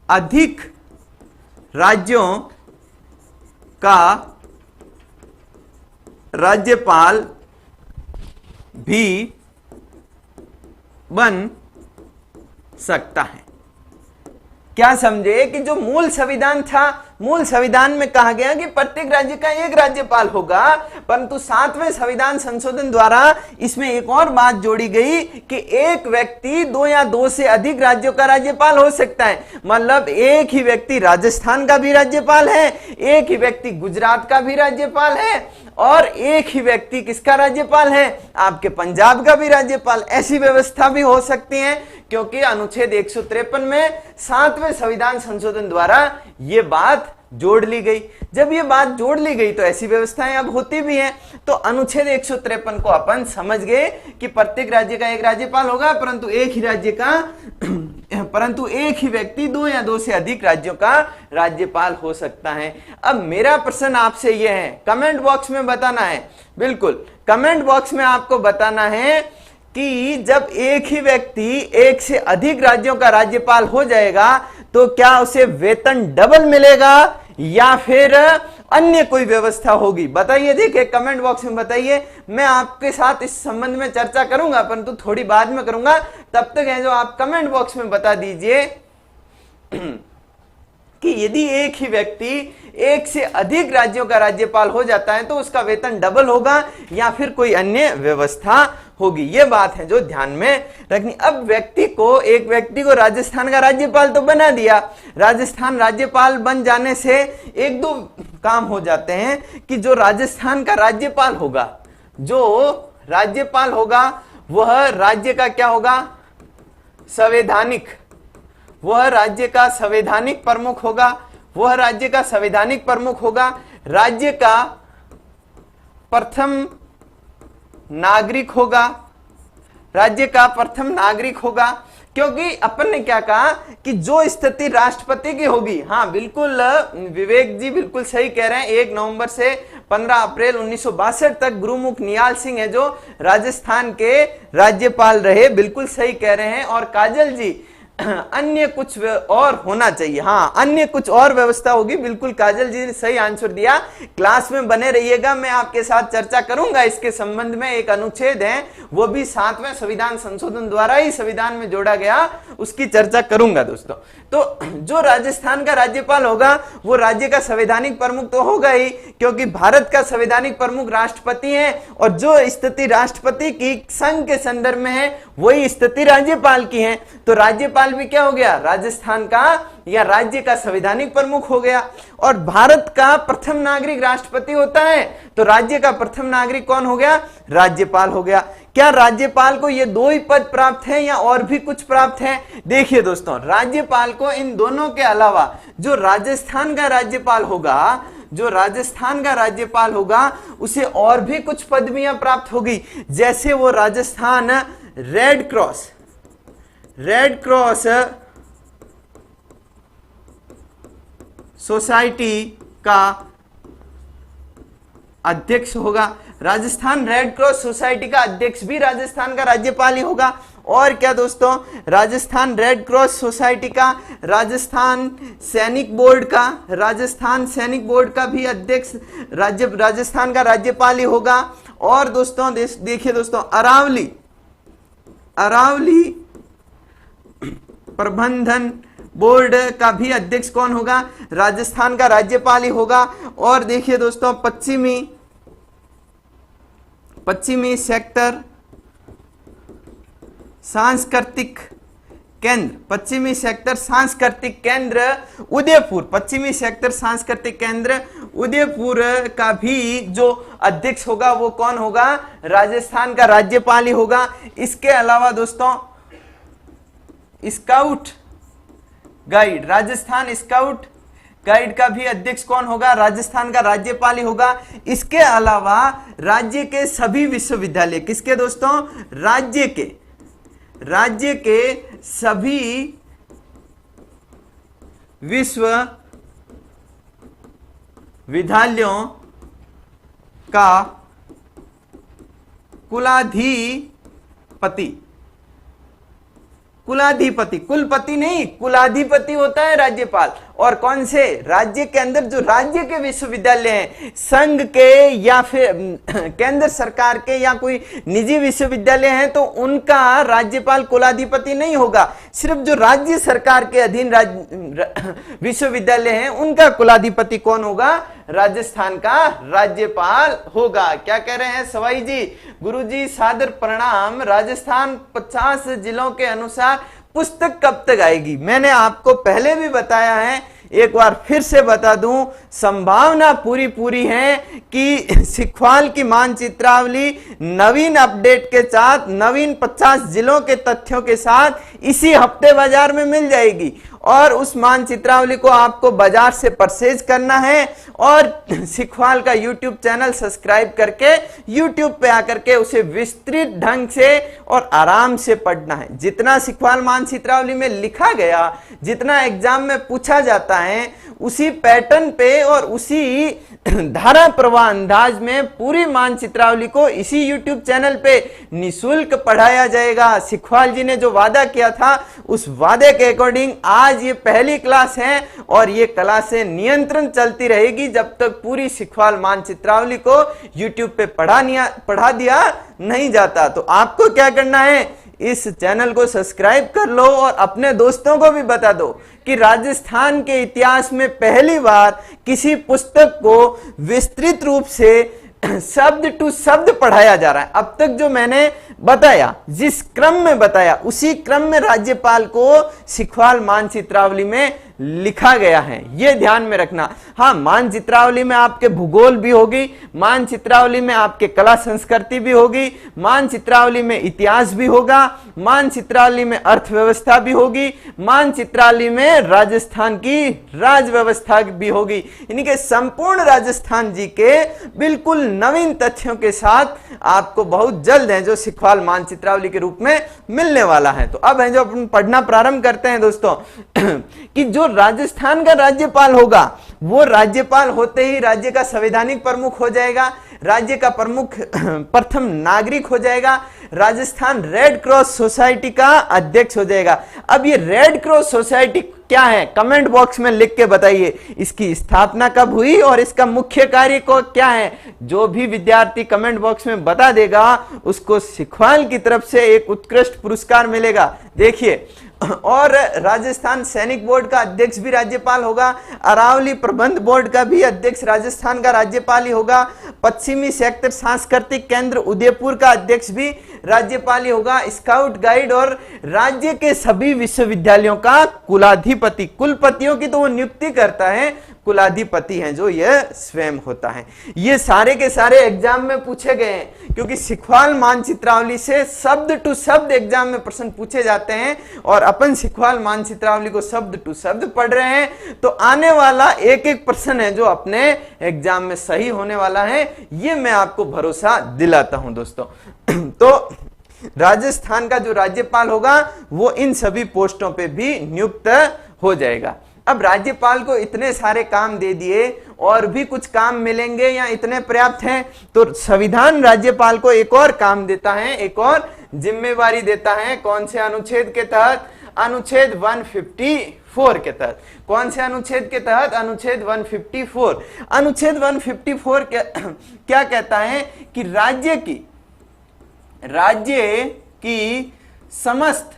अधिक राज्यों का राज्यपाल भी बन सकता है। क्या समझे कि जो मूल संविधान था, मूल संविधान में कहा गया कि प्रत्येक राज्य का एक राज्यपाल होगा, परंतु 7वें संविधान संशोधन द्वारा इसमें एक और बात जोड़ी गई कि एक व्यक्ति 2 या 2 से अधिक राज्यों का राज्यपाल हो सकता है। मतलब एक ही व्यक्ति राजस्थान का भी राज्यपाल है, एक ही व्यक्ति गुजरात का भी राज्यपाल है, और एक ही व्यक्ति किसका राज्यपाल है? आपके पंजाब का भी राज्यपाल। ऐसी व्यवस्था भी हो सकती है, क्योंकि अनुच्छेद 153 में 7वें संविधान संशोधन द्वारा यह बात जोड़ ली गई। जब ये बात जोड़ ली गई तो ऐसी व्यवस्थाएं अब होती भी हैं। तो अनुच्छेद 153 को अपन समझ गए कि प्रत्येक राज्य का एक राज्यपाल होगा, परंतु एक ही व्यक्ति 2 या 2 से अधिक राज्यों का राज्यपाल हो सकता है। अब मेरा प्रश्न आपसे यह है, कमेंट बॉक्स में बताना है, बिल्कुल कमेंट बॉक्स में आपको बताना है कि जब एक ही व्यक्ति 1 से अधिक राज्यों का राज्यपाल हो जाएगा तो क्या उसे वेतन डबल मिलेगा या फिर अन्य कोई व्यवस्था होगी? बताइए, देखिए कमेंट बॉक्स में बताइए। मैं आपके साथ इस संबंध में चर्चा करूंगा, परंतु थोड़ी बाद में करूंगा। तब तक है जो आप कमेंट बॉक्स में बता दीजिए कि यदि एक ही व्यक्ति 1 से अधिक राज्यों का राज्यपाल हो जाता है तो उसका वेतन डबल होगा या फिर कोई अन्य व्यवस्था होगी। ये बात है जो ध्यान में रखनी। अब एक व्यक्ति को राजस्थान का राज्यपाल तो बना दिया। राजस्थान राज्यपाल बन जाने से 1-2 काम हो जाते हैं कि जो राजस्थान का राज्यपाल होगा वह राज्य का क्या होगा? वह राज्य का संवैधानिक प्रमुख होगा। राज्य का प्रथम नागरिक होगा। क्योंकि अपन ने क्या कहा कि जो स्थिति राष्ट्रपति की होगी, हाँ बिल्कुल विवेक जी बिल्कुल सही कह रहे हैं, 1 नवंबर से 15 अप्रैल 1962 तक गुरुमुख निहाल सिंह है जो राजस्थान के राज्यपाल रहे, बिल्कुल सही कह रहे हैं। और काजल जी अन्य कुछ और होना चाहिए, हाँ अन्य कुछ और व्यवस्था होगी, बिल्कुल काजल जी ने सही आंसर दिया। क्लास में बने रहिएगा, मैं आपके साथ चर्चा करूंगा इसके संबंध में। एक अनुच्छेद है वो भी 7वें संविधान संशोधन द्वारा ही संविधान में जोड़ा गया, उसकी चर्चा करूंगा दोस्तों। तो जो राजस्थान का राज्यपाल होगा वो राज्य का संवैधानिक प्रमुख तो होगा ही, क्योंकि भारत का संवैधानिक प्रमुख राष्ट्रपति है और जो स्थिति राष्ट्रपति की संघ के संदर्भ में है वही स्थिति राज्यपाल की है। तो राज्यपाल भी क्या हो गया? राजस्थान का या राज्य का संवैधानिक प्रमुख हो गया। और भारत का प्रथम नागरिक राष्ट्रपति होता है, तो राज्य का प्रथम नागरिक कौन हो गया? राज्यपाल हो गया। क्या राज्यपाल को ये 2 ही पद प्राप्त है या और भी कुछ प्राप्त है? देखिए दोस्तों, राज्यपाल को इन दोनों के अलावा जो राजस्थान का राज्यपाल होगा उसे और भी कुछ पदवियां प्राप्त होगी। जैसे वो राजस्थान रेड क्रॉस सोसाइटी का अध्यक्ष होगा। राजस्थान रेड क्रॉस सोसाइटी का अध्यक्ष भी राजस्थान का राज्यपाल ही होगा। और क्या दोस्तों, राजस्थान रेड क्रॉस सोसाइटी का, राजस्थान सैनिक बोर्ड का भी अध्यक्ष राजस्थान का राज्यपाल ही होगा। और दोस्तों देखिए दोस्तों, अरावली प्रबंधन बोर्ड का भी अध्यक्ष कौन होगा? राजस्थान का राज्यपाल ही होगा। और देखिए दोस्तों, पश्चिमी सेक्टर सांस्कृतिक केंद्र उदयपुर का भी जो अध्यक्ष होगा वो कौन होगा? राजस्थान का राज्यपाल ही होगा। इसके अलावा दोस्तों राजस्थान स्काउट गाइड का भी अध्यक्ष कौन होगा? राजस्थान का राज्यपाल ही होगा। इसके अलावा राज्य के सभी विश्वविद्यालय, किसके दोस्तों? राज्य के सभी विश्वविद्यालयों का कुलपति नहीं, कुलाधिपति होता है राज्यपाल। और कौन से? राज्य के अंदर जो राज्य के विश्वविद्यालय हैं, संघ के या फिर केंद्र सरकार के या कोई निजी विश्वविद्यालय हैं, तो उनका राज्यपाल कुलाधिपति नहीं होगा। सिर्फ जो राज्य सरकार के अधीन विश्वविद्यालय हैं उनका कुलाधिपति कौन होगा? राजस्थान का राज्यपाल होगा। क्या कह रहे हैं सवाई जी? गुरुजी सादर प्रणाम। राजस्थान 50 जिलों के अनुसार पुस्तक कब तक आएगी? मैंने आपको पहले भी बताया है, एक बार फिर से बता दूं, संभावना पूरी है कि सिखवाल की मानचित्रावली नवीन अपडेट के साथ, नवीन 50 जिलों के तथ्यों के साथ इसी हफ्ते बाजार में मिल जाएगी। और उस मानचित्रावली को आपको बाजार से परचेज करना है और सिखवाल का यूट्यूब चैनल सब्सक्राइब करके यूट्यूब पे आकर के उसे विस्तृत ढंग से और आराम से पढ़ना है। जितना सिखवाल मानचित्रावली में लिखा गया, जितना एग्जाम में पूछा जाता है, उसी पैटर्न पे और उसी धारा प्रवाह अंदाज में पूरी मानचित्रावली को इसी YouTube चैनल पे निशुल्क पढ़ाया जाएगा। सिखवाल जी ने जो वादा किया था उस वादे के अकॉर्डिंग आज ये पहली क्लास है और ये क्लासें नियंत्रण चलती रहेगी जब तक पूरी सिखवाल मानचित्रावली को YouTube पे पढ़ा दिया नहीं जाता। तो आपको क्या करना है, इस चैनल को सब्सक्राइब कर लो और अपने दोस्तों को भी बता दो कि राजस्थान के इतिहास में पहली बार किसी पुस्तक को विस्तृत रूप से शब्द टू शब्द पढ़ाया जा रहा है। अब तक जो मैंने बताया, जिस क्रम में बताया, उसी क्रम में राज्यपाल को सिखवाल मानचित्रावली में लिखा गया है, ये ध्यान में रखना। हाँ, मानचित्रावली में आपके भूगोल भी होगी, मानचित्रावली में आपके कला संस्कृति भी होगी, मानचित्रावली में इतिहास भी होगा, मानचित्रावली में अर्थव्यवस्था भी होगी, मानचित्रावली में राजस्थान की राज व्यवस्था भी होगी। इनके संपूर्ण राजस्थान जी के बिल्कुल नवीन तथ्यों के साथ आपको बहुत जल्द है जो सिखवाल मानचित्रावली के रूप में मिलने वाला है। तो अब है जो अपन पढ़ना प्रारंभ करते हैं दोस्तों कि जो राजस्थान का राज्यपाल होगा वो राज्यपाल होते ही राज्य का संवैधानिक प्रमुख हो जाएगा, राज्य का प्रमुख प्रथम नागरिक हो जाएगा, राजस्थान रेड क्रॉस सोसाइटी का अध्यक्ष हो जाएगा। अब ये रेड क्रॉस सोसाइटी क्या है, कमेंट बॉक्स में लिख के बताइए। इसकी स्थापना कब हुई और इसका मुख्य कार्य को क्या है? जो भी विद्यार्थी कमेंट बॉक्स में बता देगा उसको सिखवाल की तरफ से एक उत्कृष्ट पुरस्कार मिलेगा। देखिए, और राजस्थान सैनिक बोर्ड का अध्यक्ष भी राज्यपाल होगा, अरावली प्रबंध बोर्ड का भी अध्यक्ष राजस्थान का राज्यपाल ही होगा, पश्चिमी सेक्टर सांस्कृतिक केंद्र उदयपुर का अध्यक्ष भी राज्यपाल ही होगा, स्काउट गाइड और राज्य के सभी विश्वविद्यालयों का कुलाधिपति, कुलपतियों की तो वो नियुक्ति करता है, कुलाधिपति हैं जो यह स्वयं होता है। ये सारे के सारे एग्जाम में पूछे गए हैं क्योंकि सिखवाल मानचित्रावली से शब्द टू शब्द एग्जाम में प्रश्न पूछे जाते हैं और अपन सिखवाल मानचित्रावली को शब्द टू शब्द पढ़ रहे हैं। तो आने वाला एक एक प्रश्न है जो अपने एग्जाम में सही होने वाला है, ये मैं आपको भरोसा दिलाता हूं दोस्तों। तो राजस्थान का जो राज्यपाल होगा वो इन सभी पोस्टों पे भी नियुक्त हो जाएगा। अब राज्यपाल को इतने सारे काम दे दिए और भी कुछ काम मिलेंगे या इतने पर्याप्त हैं? तो संविधान राज्यपाल को एक और काम देता है, एक और जिम्मेवारी देता है। कौन से अनुच्छेद के तहत? अनुच्छेद 154 के तहत। कौन से अनुच्छेद के तहत? अनुच्छेद 154। अनुच्छेद 154 क्या कहता है कि राज्य की समस्त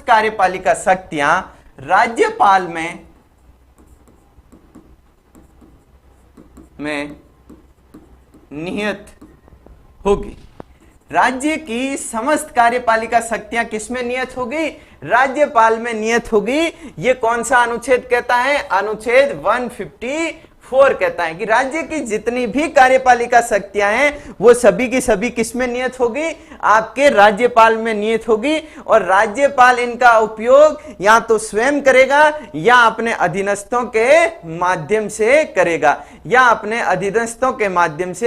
कार्यपालिका शक्तियां राज्यपाल में निहित होगी। राज्य की समस्त कार्यपालिका शक्तियां किसमें नियत होगी? राज्यपाल में नियत होगी। ये कौन सा अनुच्छेद कहता है? अनुच्छेद 154 कहता है कि राज्य की जितनी भी कार्यपालिका शक्तियां हैं वो सभी की सभी किसमें नियत होगी? आपके राज्यपाल में नियत होगी। और राज्यपाल इनका उपयोग या तो स्वयं करेगा या अपने अधीनस्थों के माध्यम से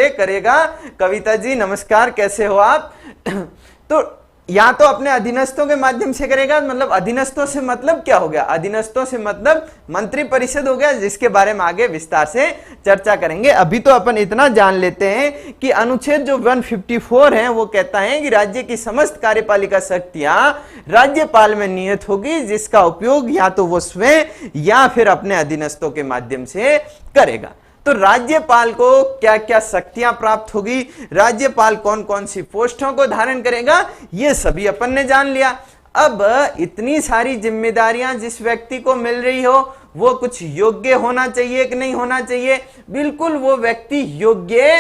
करेगा। कविता जी नमस्कार, कैसे हो आप? तो या तो अपने अधीनस्थों के माध्यम से करेगा, मतलब अधीनस्थों से मतलब क्या हो गया? अधीनस्थों से मतलब मंत्री परिषद हो गया, जिसके बारे में आगे विस्तार से चर्चा करेंगे। अभी तो अपन इतना जान लेते हैं कि अनुच्छेद जो 154 है वो कहता है कि राज्य की समस्त कार्यपालिका शक्तियां राज्यपाल में नियत होगी, जिसका उपयोग या तो वो स्वयं या फिर अपने अधीनस्थों के माध्यम से करेगा। तो राज्यपाल को क्या क्या शक्तियां प्राप्त होगी, राज्यपाल कौन कौन सी पोस्टों को धारण करेगा, ये सभी अपन ने जान लिया। अब इतनी सारी जिम्मेदारियां जिस व्यक्ति को मिल रही हो वो कुछ योग्य होना चाहिए कि नहीं होना चाहिए? बिल्कुल वो व्यक्ति योग्य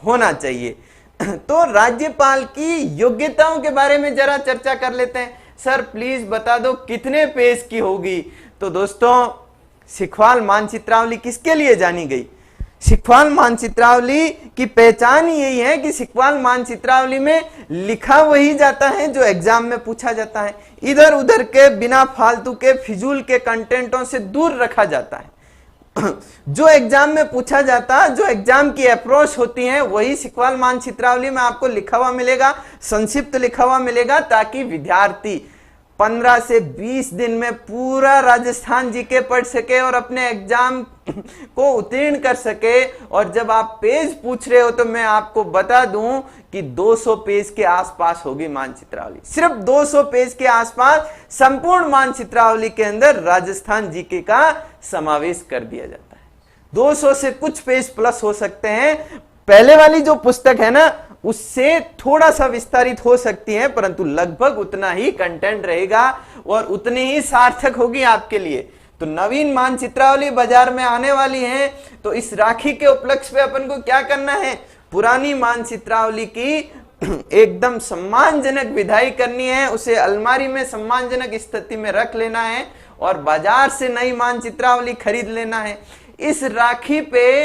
होना चाहिए। तो राज्यपाल की योग्यताओं के बारे में जरा चर्चा कर लेते हैं। सर प्लीज बता दो कितने पेज की होगी? तो दोस्तों सिखवाल मानचित्रावली किसके लिए जानी गई? सिखवाल मानचित्रावली की पहचान ही यही है कि सिखवाल मानचित्रावली में लिखा वही जाता है जो एग्जाम में पूछा जाता है। इधर उधर के बिना फालतू के फिजूल के कंटेंटों से दूर रखा जाता है। जो एग्जाम में पूछा जाता, जो एग्जाम की अप्रोच होती है, वही सिखवाल मानचित्रावली में आपको लिखा हुआ मिलेगा, संक्षिप्त लिखा हुआ मिलेगा, ताकि विद्यार्थी 15 से 20 दिन में पूरा राजस्थान जीके पढ़ सके और अपने एग्जाम को उत्तीर्ण कर सके। और जब आप पेज पूछ रहे हो तो मैं आपको बता दूं कि 200 पेज के आसपास होगी मानचित्रावली, सिर्फ 200 पेज के आसपास संपूर्ण मानचित्रावली के अंदर राजस्थान जीके का समावेश कर दिया जाता है। 200 से कुछ पेज प्लस हो सकते हैं। पहले वाली जो पुस्तक है ना, उससे थोड़ा सा विस्तारित हो सकती है, परंतु लगभग उतना ही कंटेंट रहेगा और उतनी ही सार्थक होगी आपके लिए। तो नवीन मानचित्रावली बाजार में आने वाली है, तो इस राखी के उपलक्ष्य पे अपन को क्या करना है? पुरानी मानचित्रावली की एकदम सम्मानजनक विदाई करनी है, उसे अलमारी में सम्मानजनक स्थिति में रख लेना है और बाजार से नई मानचित्रावली खरीद लेना है। इस राखी पे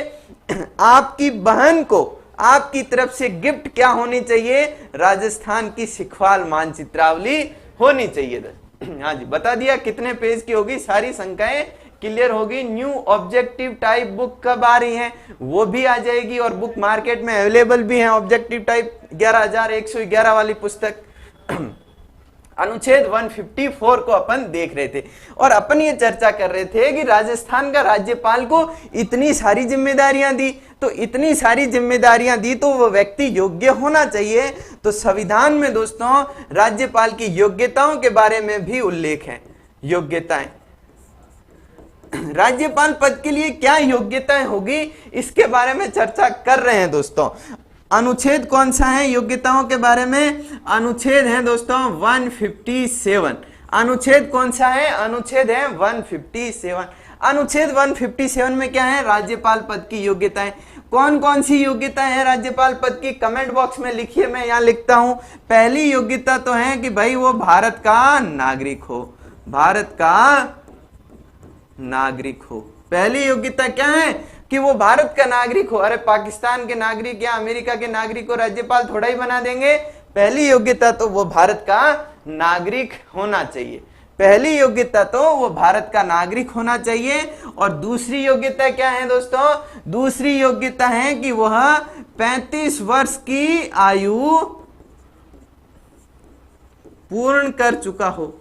आपकी बहन को आपकी तरफ से गिफ्ट क्या होनी चाहिए? राजस्थान की सिखवाल मानचित्रावली होनी चाहिए। हाँ जी, बता दिया कितने पेज की होगी, सारी संख्याएं क्लियर होगी। न्यू ऑब्जेक्टिव टाइप बुक कब आ रही है? वो भी आ जाएगी और बुक मार्केट में अवेलेबल भी है। ऑब्जेक्टिव टाइप 11,111 वाली पुस्तक अनुच्छेद 154 को अपन देख रहे थे और अपन ये चर्चा कर रहे थे कि राजस्थान का राज्यपाल को इतनी सारी जिम्मेदारियां दी, तो इतनी सारी जिम्मेदारियां दी तो वो व्यक्ति योग्य होना चाहिए। तो संविधान में दोस्तों राज्यपाल की योग्यताओं के बारे में भी उल्लेख है। योग्यताएं, राज्यपाल पद के लिए क्या योग्यताएं होगी, इसके बारे में चर्चा कर रहे हैं दोस्तों। अनुच्छेद कौन सा है योग्यताओं के बारे में? अनुच्छेद है दोस्तों 157। अनुच्छेद कौन सा है? अनुच्छेद है 157। अनुच्छेद 157 में क्या है? राज्यपाल पद की योग्यताएं। कौन कौन सी योग्यताएं हैं राज्यपाल पद की? कमेंट बॉक्स में लिखिए, मैं यहां लिखता हूं। पहली योग्यता तो है कि भाई वो भारत का नागरिक हो, भारत का नागरिक हो। पहली योग्यता क्या है? कि वो भारत का नागरिक हो। अरे पाकिस्तान के नागरिक या अमेरिका के नागरिक को राज्यपाल थोड़ा ही बना देंगे। पहली योग्यता तो वो भारत का नागरिक होना चाहिए। पहली योग्यता तो वो भारत का नागरिक होना चाहिए। और दूसरी योग्यता क्या है दोस्तों? दूसरी योग्यता है कि वह 35 वर्ष की आयु पूर्ण कर चुका हो।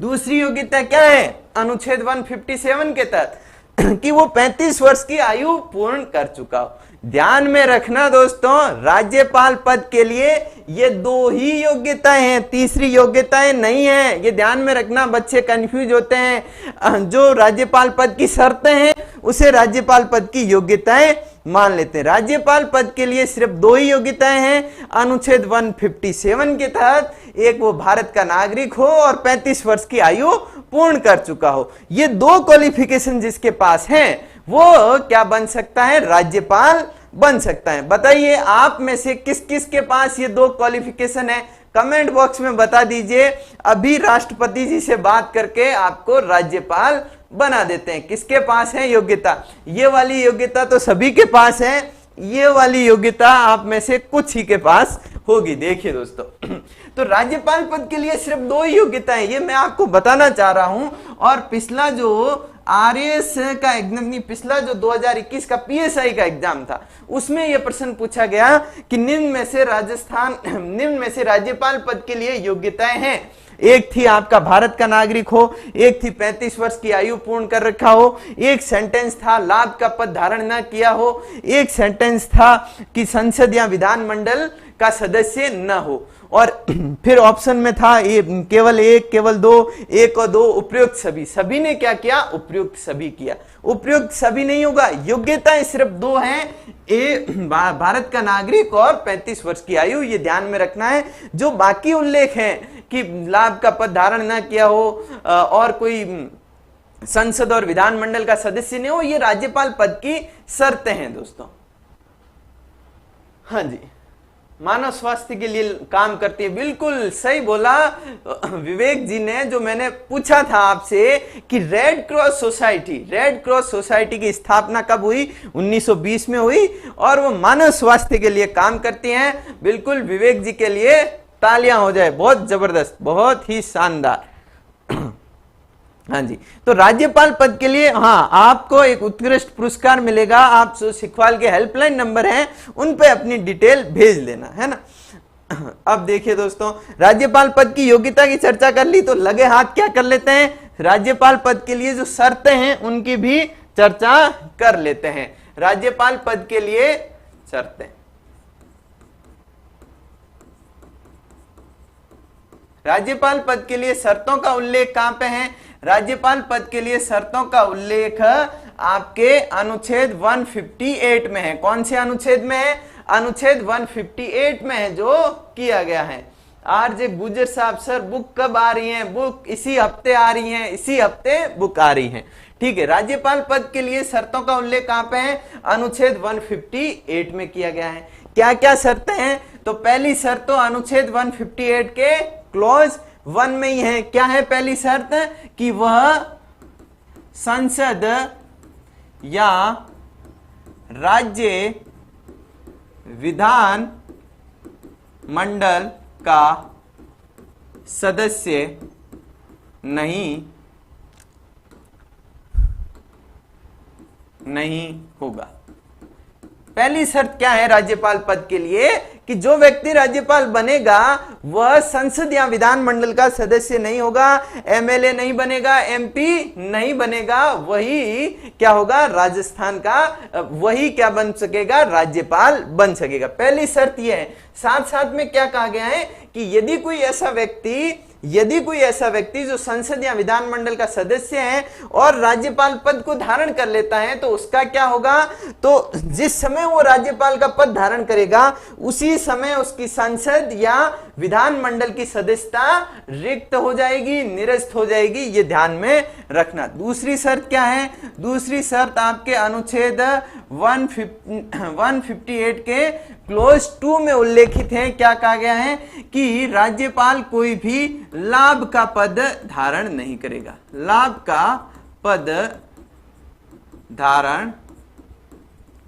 दूसरी योग्यता क्या है अनुच्छेद 157 के तहत? कि वो 35 वर्ष की आयु पूर्ण कर चुका हो। ध्यान में रखना दोस्तों, राज्यपाल पद के लिए ये दो ही योग्यताएं हैं, तीसरी योग्यताएं नहीं है। ये ध्यान में रखना, बच्चे कंफ्यूज होते हैं। जो राज्यपाल पद की शर्तें हैं उसे राज्यपाल पद की योग्यताएं मान लेते हैं। राज्यपाल पद के लिए सिर्फ दो ही योग्यताएं हैं अनुच्छेद 157 के तहत। एक वो भारत का नागरिक हो और 35 वर्ष की आयु पूर्ण कर चुका हो। ये दो क्वालिफिकेशन जिसके पास हैं वो क्या बन सकता है? राज्यपाल बन सकता है। बताइए आप में से किस किस के पास ये दो क्वालिफिकेशन है? कमेंट बॉक्स में बता दीजिए। अभी राष्ट्रपति जी से बात करके आपको राज्यपाल बना देते हैं। किसके पास है योग्यता? ये वाली योग्यता तो सभी के पास है, ये वाली योग्यता आप में से कुछ ही के पास होगी। देखिए दोस्तों, तो राज्यपाल पद के लिए सिर्फ दो ही योग्यताएं, ये मैं आपको बताना चाह रहा हूं। और पिछला जो आरएएस का एग्जाम नहीं, पिछला जो 2021 का पीएसआई का एग्जाम था, उसमें यह प्रश्न पूछा गया कि निम्न में से राज्यपाल पद के लिए योग्यताएं हैं। एक थी आपका भारत का नागरिक हो, एक थी 35 वर्ष की आयु पूर्ण कर रखा हो, एक सेंटेंस था लाभ का पद धारण न किया हो, एक सेंटेंस था कि संसद या विधानमंडल का सदस्य न हो। और फिर ऑप्शन में था केवल एक, केवल दो, एक और दो, उपयुक्त सभी। सभी ने क्या किया? उपयुक्त सभी किया। उपयुक्त सभी नहीं होगा, योग्यताएं सिर्फ दो हैं, भारत का नागरिक और 35 वर्ष की आयु। ये ध्यान में रखना है। जो बाकी उल्लेख है कि लाभ का पद धारण न किया हो और कोई संसद और विधानमंडल का सदस्य नहीं हो, ये राज्यपाल पद की शर्तें हैं दोस्तों। हाँ जी, मानव स्वास्थ्य के लिए काम करती है। बिल्कुल सही बोला विवेक जी ने। जो मैंने पूछा था आपसे कि रेड क्रॉस सोसाइटी की स्थापना कब हुई? 1920 में हुई, और वो मानव स्वास्थ्य के लिए काम करती हैं। बिल्कुल विवेक जी के लिए तालियां हो जाए, बहुत जबरदस्त, बहुत ही शानदार। हाँ जी, तो राज्यपाल पद के लिए हाँ आपको एक उत्कृष्ट पुरस्कार मिलेगा। आप जो सिखवाल के हेल्पलाइन नंबर हैं उन पे अपनी डिटेल भेज देना, है ना। अब देखिए दोस्तों, राज्यपाल पद की योग्यता की चर्चा कर ली, तो लगे हाथ क्या कर लेते हैं, राज्यपाल पद के लिए जो शर्तें हैं उनकी भी चर्चा कर लेते हैं। राज्यपाल पद के लिए शर्तें, राज्यपाल पद के लिए शर्तों का उल्लेख कहां पे है? राज्यपाल पद के लिए शर्तों का उल्लेख आपके अनुच्छेद 158 में है। कौन से अनुच्छेद में है? अनुच्छेद 158 में है, जो किया गया है। आरजे गुजर साहब, सर बुक कब आ रही है? बुक इसी हफ्ते आ रही है, इसी हफ्ते बुक आ रही है। ठीक है, राज्यपाल पद के लिए शर्तों का उल्लेख कहां पे है? अनुच्छेद 158 में किया गया है। क्या क्या शर्तें हैं? तो पहली शर्त तो अनुच्छेद 158 के क्लॉज 1 में ही है। क्या है पहली शर्त? कि वह संसद या राज्य विधान मंडल का सदस्य नहीं होगा। पहली शर्त क्या है राज्यपाल पद के लिए? कि जो व्यक्ति राज्यपाल बनेगा वह संसद या विधान मंडल का सदस्य नहीं होगा, एमएलए नहीं बनेगा, एमपी नहीं बनेगा, वही क्या होगा? राजस्थान का वही क्या बन सकेगा? राज्यपाल बन सकेगा। पहली शर्त यह है। साथ साथ में क्या कहा गया है कि यदि कोई ऐसा व्यक्ति जो संसद या विधान मंडल का सदस्य है और राज्यपाल पद को धारण कर लेता है, तो उसका क्या होगा? तो जिस समय वो राज्यपाल का पद धारण करेगा उसी समय उसकी संसद या विधान मंडल की सदस्यता रिक्त हो जाएगी, निरस्त हो जाएगी। ये ध्यान में रखना। दूसरी शर्त क्या है? दूसरी शर्त आपके अनुच्छेद 158 के क्लोज 2 में उल्लेखित है। क्या कहा गया है? कि राज्यपाल कोई भी लाभ का पद धारण नहीं करेगा। लाभ का पद धारण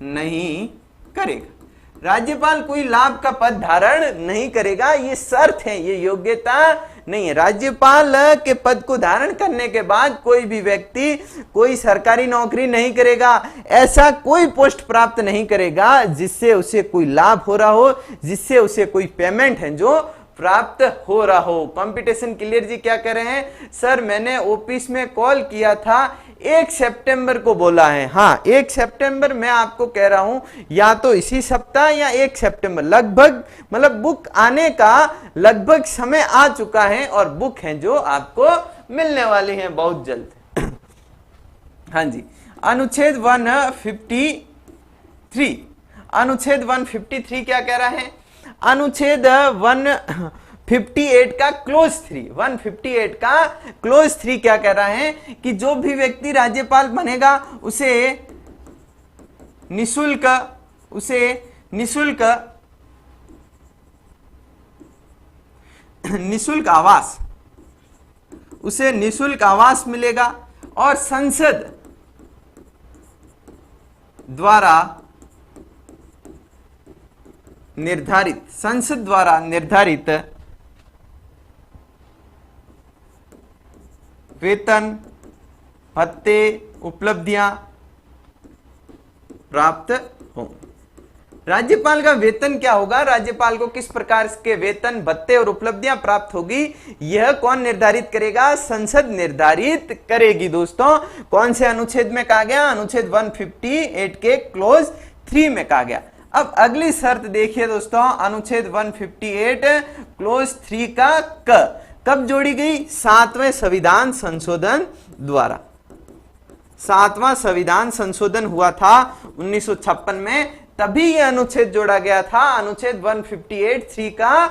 नहीं करेगा। राज्यपाल कोई लाभ का पद धारण नहीं करेगा, ये शर्त है, ये योग्यता नहीं है। राज्यपाल के पद को धारण करने के बाद कोई भी व्यक्ति कोई सरकारी नौकरी नहीं करेगा, ऐसा कोई पोस्ट प्राप्त नहीं करेगा जिससे उसे कोई लाभ हो रहा हो, जिससे उसे कोई पेमेंट है जो प्राप्त हो रहा हो। कंपटीशन क्लियर जी क्या कह रहे हैं? सर मैंने ऑफिस में कॉल किया था, 1 सितंबर को बोला है। हाँ 1 सितंबर मैं आपको कह रहा हूं, या तो इसी सप्ताह या 1 सितंबर लगभग, मतलब बुक आने का लगभग समय आ चुका है और बुक है जो आपको मिलने वाली है बहुत जल्द। हाँ जी, अनुच्छेद 153, अनुच्छेद 153 क्या कह रहा है? अनुच्छेद 158 का क्लोज 3, 158 का क्लोज 3 क्या कह रहा है? कि जो भी व्यक्ति राज्यपाल बनेगा उसे निःशुल्क आवास मिलेगा और संसद द्वारा निर्धारित वेतन भत्ते उपलब्धियां प्राप्त होंगी। राज्यपाल का वेतन क्या होगा? राज्यपाल को किस प्रकार के वेतन भत्ते और उपलब्धियां प्राप्त होगी, यह कौन निर्धारित करेगा? संसद निर्धारित करेगी। दोस्तों कौन से अनुच्छेद में कहा गया? अनुच्छेद 158 के क्लोज 3 में कहा गया। अब अगली शर्त देखिए दोस्तों, अनुच्छेद 158 क्लोज 3 का कब जोड़ी गई? 7वें संविधान संशोधन द्वारा। 7वां संविधान संशोधन हुआ था 1956 में, तभी यह अनुच्छेद जोड़ा गया था, अनुच्छेद 158(3) का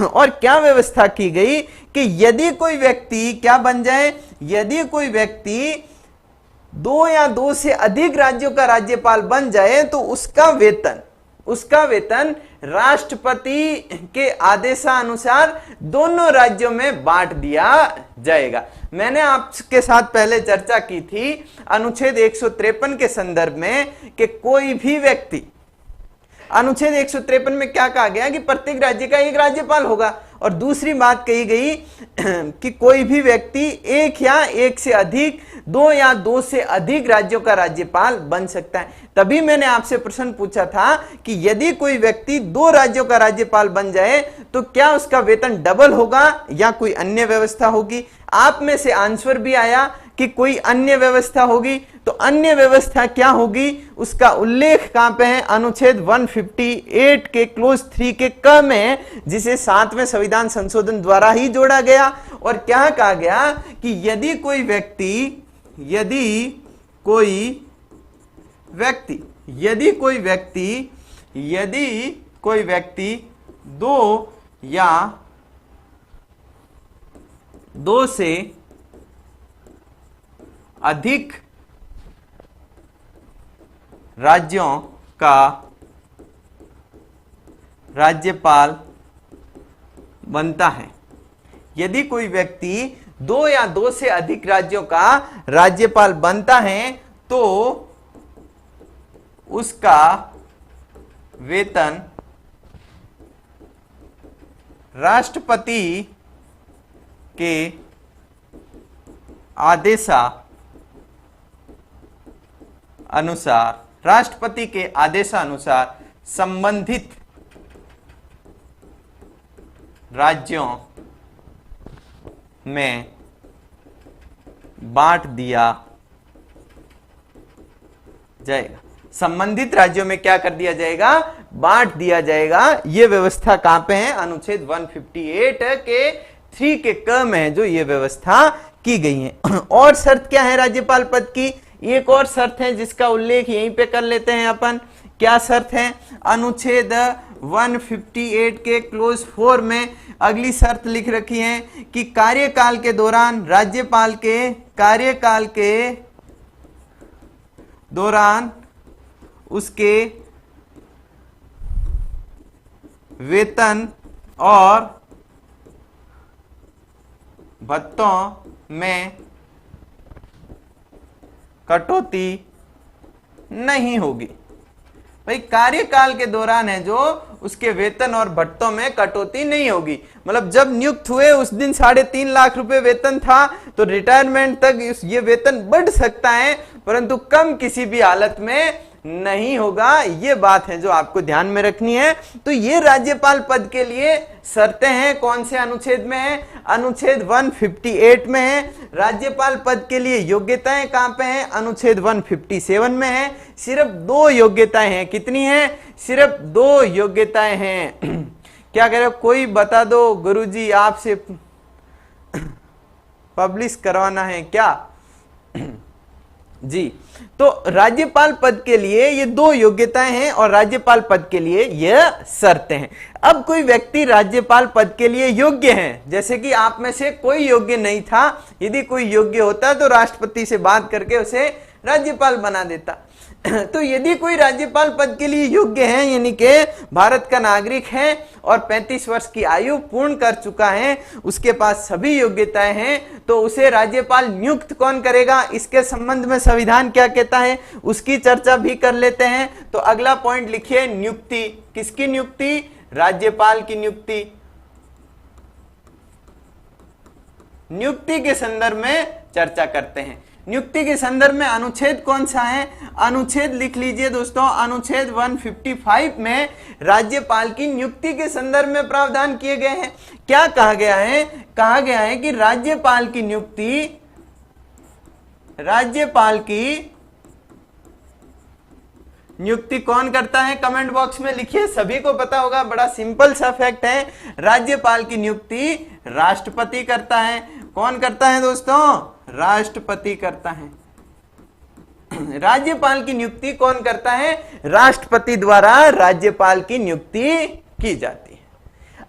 और क्या व्यवस्था की गई कि यदि कोई व्यक्ति क्या बन जाए? यदि कोई व्यक्ति 2 या 2 से अधिक राज्यों का राज्यपाल बन जाए तो उसका उसका वेतन राष्ट्रपति के आदेशानुसार दोनों राज्यों में बांट दिया जाएगा। मैंने आपके साथ पहले चर्चा की थी अनुच्छेद 153 के संदर्भ में कि कोई भी व्यक्ति, अनुच्छेद 153 में क्या कहा गया कि प्रत्येक राज्य का एक राज्यपाल होगा, और दूसरी बात कही गई कि कोई भी व्यक्ति एक या एक से अधिक, दो या दो से अधिक राज्यों का राज्यपाल बन सकता है। तभी मैंने आपसे प्रश्न पूछा था कि यदि कोई व्यक्ति दो राज्यों का राज्यपाल बन जाए तो क्या उसका वेतन डबल होगा या कोई अन्य व्यवस्था होगी। आप में से आंसर भी आया कि कोई अन्य व्यवस्था होगी। तो अन्य व्यवस्था क्या होगी उसका उल्लेख कहां पे है, अनुच्छेद 158 के क्लोज 3 के क में, जिसे 7वें संविधान संशोधन द्वारा ही जोड़ा गया। और क्या कहा गया कि यदि कोई व्यक्ति दो से अधिक राज्यों का राज्यपाल बनता है, यदि कोई व्यक्ति दो या दो से अधिक राज्यों का राज्यपाल बनता है तो उसका वेतन राष्ट्रपति के आदेशानुसार संबंधित राज्यों में बांट दिया जाएगा। संबंधित राज्यों में क्या कर दिया जाएगा, बांट दिया जाएगा। यह व्यवस्था कहां पे है, अनुच्छेद 158 के 3 के क में है जो ये व्यवस्था की गई है। और शर्त क्या है राज्यपाल पद की, एक और शर्त है जिसका उल्लेख यहीं पे कर लेते हैं अपन। क्या शर्त है, अनुच्छेद 158 के क्लोज 4 में अगली शर्त लिख रखी है कि कार्यकाल के दौरान राज्यपाल के कार्यकाल के दौरान उसके वेतन और भत्तों में कटौती नहीं होगी। भाई कार्यकाल के दौरान है जो, उसके वेतन और भत्तों में कटौती नहीं होगी। मतलब जब नियुक्त हुए उस दिन 3.5 लाख रुपए वेतन था, तो रिटायरमेंट तक ये वेतन बढ़ सकता है परंतु कम किसी भी हालत में नहीं होगा। ये बात है जो आपको ध्यान में रखनी है। तो ये राज्यपाल पद के लिए शर्तें हैं, कौन से अनुच्छेद में है, अनुच्छेद 158 में है। राज्यपाल पद के लिए योग्यताएं कहां पे हैं, अनुच्छेद 157 में है। सिर्फ 2 योग्यताएं हैं, कितनी हैं, सिर्फ 2 योग्यताएं हैं। क्या कह रहे हो, कोई बता दो गुरुजी, आपसे पब्लिश करवाना है क्या जी। तो राज्यपाल पद के लिए ये 2 योग्यताएं हैं और राज्यपाल पद के लिए ये शर्तें हैं। अब कोई व्यक्ति राज्यपाल पद के लिए योग्य है, जैसे कि आप में से कोई योग्य नहीं था, यदि कोई योग्य होता तो राष्ट्रपति से बात करके उसे राज्यपाल बना देता। तो यदि कोई राज्यपाल पद के लिए योग्य है, यानी कि भारत का नागरिक है और 35 वर्ष की आयु पूर्ण कर चुका है, उसके पास सभी योग्यताएं हैं, तो उसे राज्यपाल नियुक्त कौन करेगा, इसके संबंध में संविधान क्या कहता है उसकी चर्चा भी कर लेते हैं। तो अगला पॉइंट लिखिए, नियुक्ति। किसकी नियुक्ति, राज्यपाल की नियुक्ति। नियुक्ति के संदर्भ में चर्चा करते हैं। नियुक्ति के संदर्भ में अनुच्छेद कौन सा है, अनुच्छेद लिख लीजिए दोस्तों, अनुच्छेद 155 में राज्यपाल की नियुक्ति के संदर्भ में प्रावधान किए गए हैं। क्या कहा गया है, कहा गया है कि राज्यपाल की नियुक्ति कौन करता है, कमेंट बॉक्स में लिखिए, सभी को पता होगा, बड़ा सिंपल सा फैक्ट है। राज्यपाल की नियुक्ति राष्ट्रपति करता है। कौन करता है दोस्तों, राष्ट्रपति करता है। राज्यपाल की नियुक्ति कौन करता है, राष्ट्रपति द्वारा राज्यपाल की नियुक्ति की जाती है।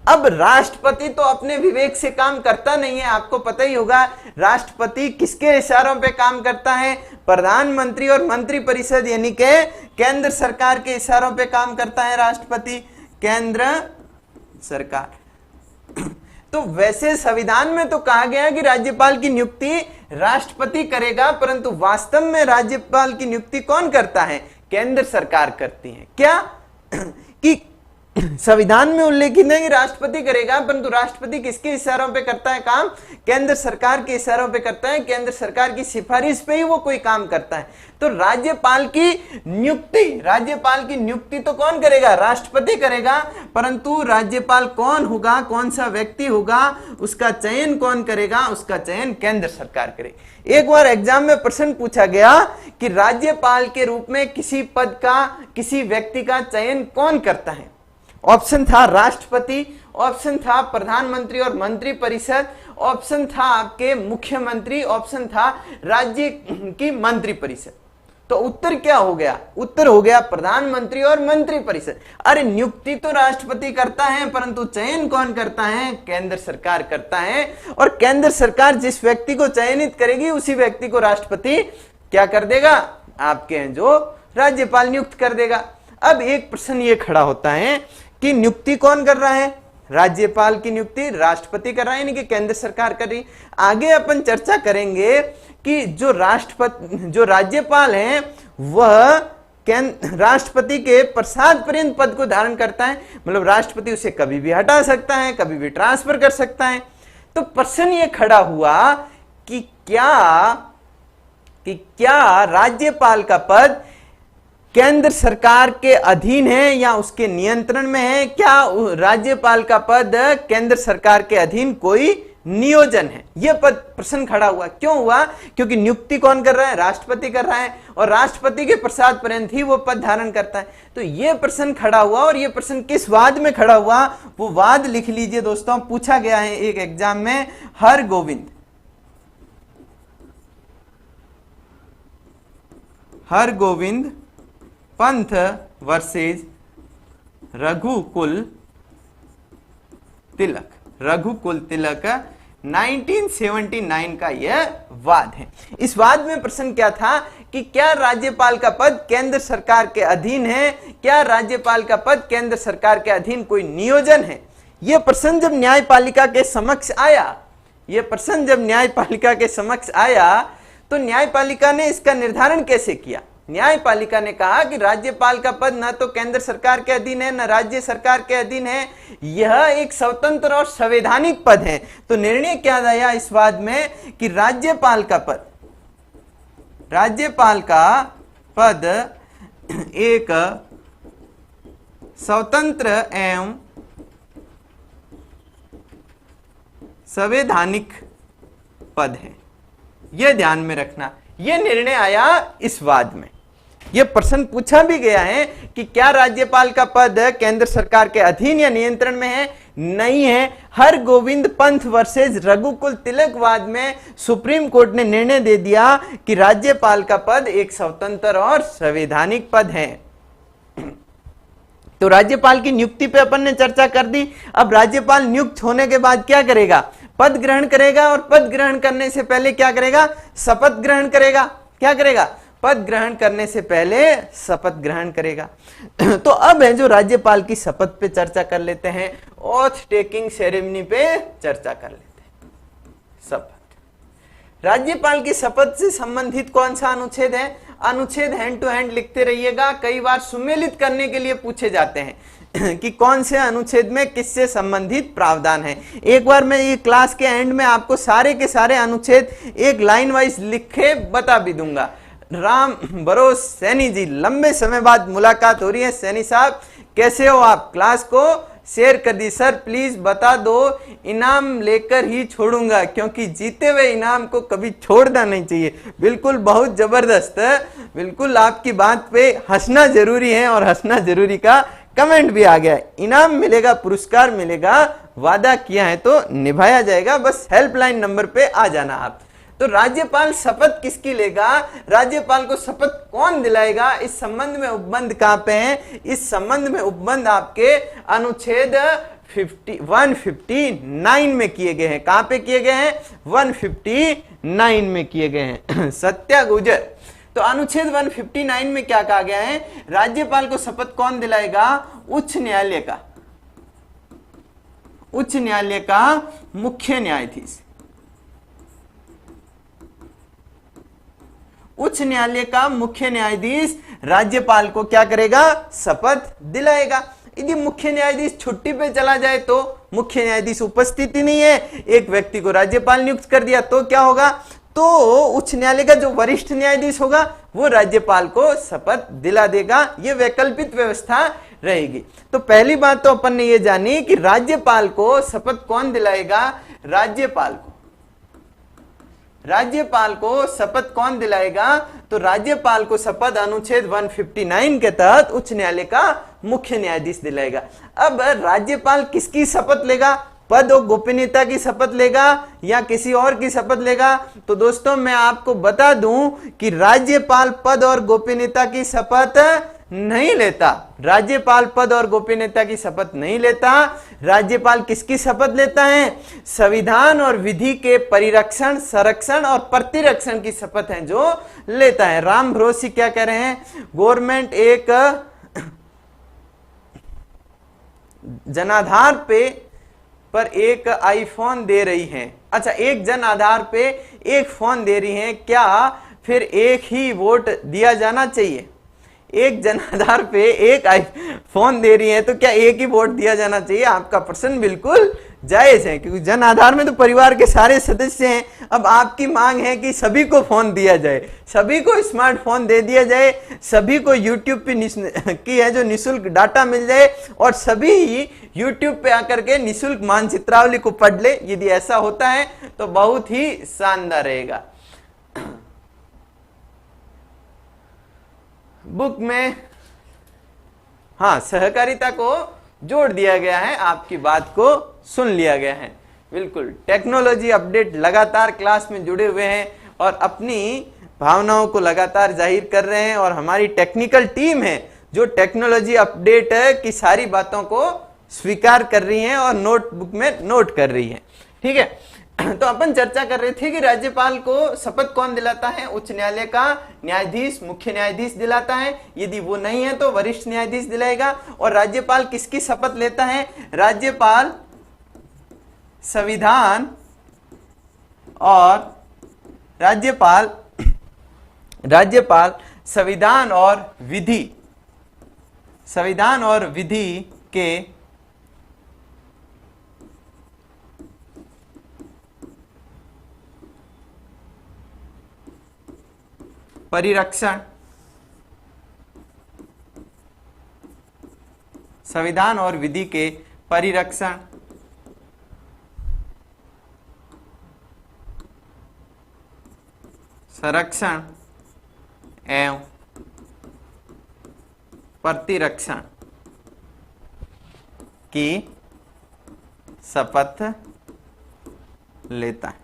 अब राष्ट्रपति तो अपने विवेक से काम करता नहीं है, आपको पता ही होगा। राष्ट्रपति किसके इशारों पे काम करता है? प्रधानमंत्री और मंत्रिपरिषद यानी के केंद्र सरकार के इशारों पे काम करता है राष्ट्रपति, केंद्र सरकार। तो वैसे संविधान में तो कहा गया कि राज्यपाल की नियुक्ति राष्ट्रपति करेगा, परंतु वास्तव में राज्यपाल की नियुक्ति कौन करता है? केंद्र सरकार करती है। क्या कि संविधान में उल्लेखित है कि राष्ट्रपति करेगा, परंतु राष्ट्रपति किसके इशारों पे करता है काम? केंद्र सरकार के इशारों पे करता है, केंद्र सरकार की सिफारिश पे ही वो कोई काम करता है। तो राज्यपाल की नियुक्ति तो कौन करेगा? राष्ट्रपति करेगा, परंतु राज्यपाल कौन होगा, कौन सा व्यक्ति होगा, उसका चयन कौन करेगा? उसका चयन केंद्र सरकार करेगी। एक बार एग्जाम में प्रश्न पूछा गया कि राज्यपाल के रूप में किसी पद का, किसी व्यक्ति का चयन कौन करता है? ऑप्शन था राष्ट्रपति, ऑप्शन था प्रधानमंत्री और मंत्रिपरिषद, ऑप्शन था आपके मुख्यमंत्री, ऑप्शन था राज्य की मंत्रिपरिषद। तो उत्तर क्या हो गया? उत्तर हो गया प्रधानमंत्री और मंत्रिपरिषद। अरे नियुक्ति तो राष्ट्रपति करता है, परंतु चयन कौन करता है? केंद्र सरकार करता है। और केंद्र सरकार जिस व्यक्ति को चयनित करेगी उसी व्यक्ति को राष्ट्रपति क्या कर देगा? आपके जो राज्यपाल नियुक्त कर देगा। अब एक प्रश्न ये खड़ा होता है कि नियुक्ति कौन कर रहा है? राज्यपाल की नियुक्ति राष्ट्रपति कर रहा है, यानी कि केंद्र सरकार कर रही। आगे अपन चर्चा करेंगे कि जो राज्यपाल है वह राष्ट्रपति के प्रसाद पर्यंत पद को धारण करता है, मतलब राष्ट्रपति उसे कभी भी हटा सकता है, कभी भी ट्रांसफर कर सकता है। तो प्रश्न ये खड़ा हुआ कि क्या राज्यपाल का पद केंद्र सरकार के अधीन है या उसके नियंत्रण में है? क्या राज्यपाल का पद केंद्र सरकार के अधीन कोई नियोजन है? यह पद प्रश्न खड़ा हुआ। क्यों हुआ? क्योंकि नियुक्ति कौन कर रहा है? राष्ट्रपति कर रहा है, और राष्ट्रपति के प्रसाद पर्यंत ही वो पद धारण करता है। तो यह प्रश्न खड़ा हुआ, और यह प्रश्न किस वाद में खड़ा हुआ? वो वाद लिख लीजिए दोस्तों, पूछा गया है एक एग्जाम में। हरगोविंद पंथ वर्सेज रघुकुल तिलक 1979 का यह वाद है। इस वाद में प्रश्न क्या था कि क्या राज्यपाल का पद केंद्र सरकार के अधीन है? क्या राज्यपाल का पद केंद्र सरकार के अधीन कोई नियोजन है? यह प्रश्न जब न्यायपालिका के समक्ष आया, तो न्यायपालिका ने इसका निर्धारण कैसे किया? न्यायपालिका ने कहा कि राज्यपाल का पद न तो केंद्र सरकार के अधीन है, न राज्य सरकार के अधीन है, यह एक स्वतंत्र और संवैधानिक पद है। तो निर्णय क्या आया इस वाद में कि राज्यपाल का पद एक स्वतंत्र एवं संवैधानिक पद है। यह ध्यान में रखना, यह निर्णय आया इस वाद में। यह प्रश्न पूछा भी गया है कि क्या राज्यपाल का पद केंद्र सरकार के अधीन या नियंत्रण में है? नहीं है। हरगोविंद पंथ वर्सेज रघुकुल तिलक वाद में सुप्रीम कोर्ट ने निर्णय दे दिया कि राज्यपाल का पद एक स्वतंत्र और संवैधानिक पद है। तो राज्यपाल की नियुक्ति पे अपन ने चर्चा कर दी। अब राज्यपाल नियुक्त होने के बाद क्या करेगा? पद ग्रहण करेगा, और पद ग्रहण करने से पहले क्या करेगा? शपथ ग्रहण करेगा। क्या करेगा? पद ग्रहण करने से पहले शपथ ग्रहण करेगा। तो अब है जो राज्यपाल की शपथ पे चर्चा कर लेते हैं, ओथ टेकिंग सेरेमनी पे चर्चा कर लेते हैं। शपथ, राज्यपाल की शपथ से संबंधित कौन सा अनुच्छेद है? अनुच्छेद हैंड टू हैंड लिखते रहिएगा, कई बार सुमेलित करने के लिए पूछे जाते हैं कि कौन से अनुच्छेद में किससे संबंधित प्रावधान है। एक बार मैं ये क्लास के एंड में आपको सारे के सारे अनुच्छेद एक लाइन वाइज लिखे बता भी दूंगा। राम बरोस सैनी जी, लंबे समय बाद मुलाकात हो रही है। सैनी साहब कैसे हो आप? क्लास को शेयर कर दी। सर प्लीज बता दो, इनाम लेकर ही छोड़ूंगा, क्योंकि जीते हुए इनाम को कभी छोड़ना नहीं चाहिए। बिल्कुल, बहुत जबरदस्त है। बिल्कुल आपकी बात पे हंसना जरूरी है, और हंसना जरूरी का कमेंट भी आ गया। इनाम मिलेगा, पुरस्कार मिलेगा, वादा किया है तो निभाया जाएगा। बस हेल्पलाइन नंबर पे आ जाना आप। तो राज्यपाल शपथ किसकी लेगा, राज्यपाल को शपथ कौन दिलाएगा, इस संबंध में उपबंध कहां पे है, इस संबंध में उपबंध आपके अनुच्छेद 159 में किए गए हैं। कहां पे किए गए हैं, 159 में किए गए हैं। सत्या गुजर। तो अनुच्छेद 159 में क्या कहा गया है, राज्यपाल को शपथ कौन दिलाएगा, उच्च न्यायालय का, उच्च न्यायालय का मुख्य न्यायाधीश, उच्च न्यायालय का मुख्य न्यायाधीश राज्यपाल को क्या करेगा, शपथ दिलाएगा। यदि मुख्य न्यायाधीश छुट्टी पे चला जाए तो मुख्य न्यायाधीश उपस्थित ही नहीं है, एक व्यक्ति को राज्यपाल नियुक्त कर दिया तो क्या होगा, तो उच्च न्यायालय का जो वरिष्ठ न्यायाधीश होगा वो राज्यपाल को शपथ दिला देगा। ये वैकल्पिक व्यवस्था रहेगी। तो पहली बात तो अपन ने ये जानी कि राज्यपाल को शपथ कौन दिलाएगा, राज्यपाल को, राज्यपाल को शपथ कौन दिलाएगा, तो राज्यपाल को शपथ अनुच्छेद 159 के तहत उच्च न्यायालय का मुख्य न्यायाधीश दिलाएगा। अब राज्यपाल किसकी शपथ लेगा, पद और गोपनीयता की शपथ लेगा या किसी और की शपथ लेगा, तो दोस्तों मैं आपको बता दूं कि राज्यपाल पद और गोपनीयता की शपथ नहीं लेता, राज्यपाल पद और गोपनीयता की शपथ नहीं लेता। राज्यपाल किसकी शपथ लेता है, संविधान और विधि के परिरक्षण, संरक्षण और प्रतिरक्षण की शपथ है जो लेता है। राम भरोसी क्या कह रहे हैं, गवर्नमेंट एक जनाधार पर एक आईफोन दे रही है, अच्छा एक जन आधार पे एक फोन दे रही है, क्या फिर एक ही वोट दिया जाना चाहिए, एक जनाधार पे एक आईफोन दे रही है तो क्या एक ही वोट दिया जाना चाहिए। आपका प्रश्न बिल्कुल जायज है क्योंकि जन आधार में तो परिवार के सारे सदस्य हैं। अब आपकी मांग है कि सभी को फोन दिया जाए, सभी को स्मार्टफोन दे दिया जाए, सभी को यूट्यूब पे की है जो निशुल्क डाटा मिल जाए और सभी यूट्यूब पे आकर के निशुल्क मानचित्रावली को पढ़ ले। यदि ऐसा होता है तो बहुत ही शानदार रहेगा। बुक में हाँ सहकारिता को जोड़ दिया गया है, आपकी बात को सुन लिया गया है। बिल्कुल टेक्नोलॉजी अपडेट लगातार क्लास में जुड़े हुए हैं और अपनी भावनाओं को लगातार जाहिर कर रहे हैं और हमारी टेक्निकल टीम है जो टेक्नोलॉजी अपडेट की सारी बातों को स्वीकार कर रही है और नोटबुक में नोट कर रही है। ठीक है, तो अपन चर्चा कर रहे थे कि राज्यपाल को शपथ कौन दिलाता है, उच्च न्यायालय का न्यायाधीश, मुख्य न्यायाधीश दिलाता है। यदि वो नहीं है तो वरिष्ठ न्यायाधीश दिलाएगा। और राज्यपाल किसकी शपथ लेता है, राज्यपाल संविधान और राज्यपाल संविधान और विधि के परिरक्षण, संविधान और विधि के परिरक्षण, संरक्षण एवं प्रतिरक्षण की शपथ लेता है।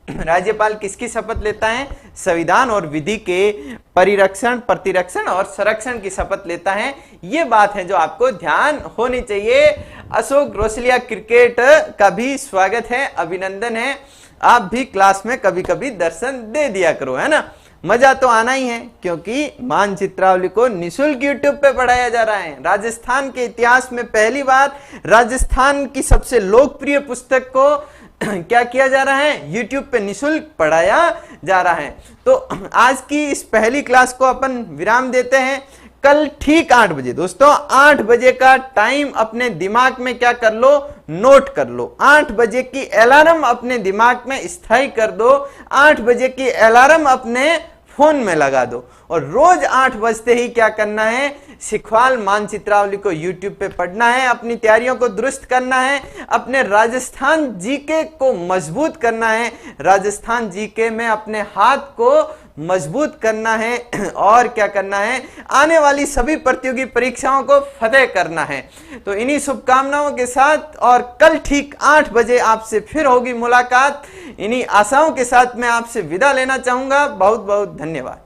राज्यपाल किसकी शपथ लेता है, संविधान और विधि के परिरक्षण, प्रतिरक्षण और संरक्षण की शपथ लेता है। यह बात है जो आपको ध्यान होनी चाहिए। अशोक रोसलिया क्रिकेट का भी स्वागत है, अभिनंदन है। आप भी क्लास में कभी कभी दर्शन दे दिया करो, है ना। मजा तो आना ही है क्योंकि मानचित्रावली को निशुल्क यूट्यूब पे पढ़ाया जा रहा है। राजस्थान के इतिहास में पहली बार राजस्थान की सबसे लोकप्रिय पुस्तक को क्या किया जा रहा है, यूट्यूब पे निशुल्क पढ़ाया जा रहा है। तो आज की इस पहली क्लास को अपन विराम देते हैं। कल ठीक 8 बजे दोस्तों, 8 बजे का टाइम अपने दिमाग में क्या कर लो, नोट कर लो। 8 बजे की अलार्म अपने दिमाग में स्थायी कर दो, 8 बजे की अलार्म अपने फोन में लगा दो और रोज 8 बजते ही क्या करना है, सिखवाल मानचित्रावली को यूट्यूब पे पढ़ना है, अपनी तैयारियों को दुरुस्त करना है, अपने राजस्थान जीके को मजबूत करना है, राजस्थान जीके में अपने हाथ को मजबूत करना है और क्या करना है, आने वाली सभी प्रतियोगी परीक्षाओं को फतेह करना है। तो इन्हीं शुभकामनाओं के साथ और कल ठीक 8 बजे आपसे फिर होगी मुलाकात। इन्हीं आशाओं के साथ मैं आपसे विदा लेना चाहूंगा। बहुत बहुत धन्यवाद।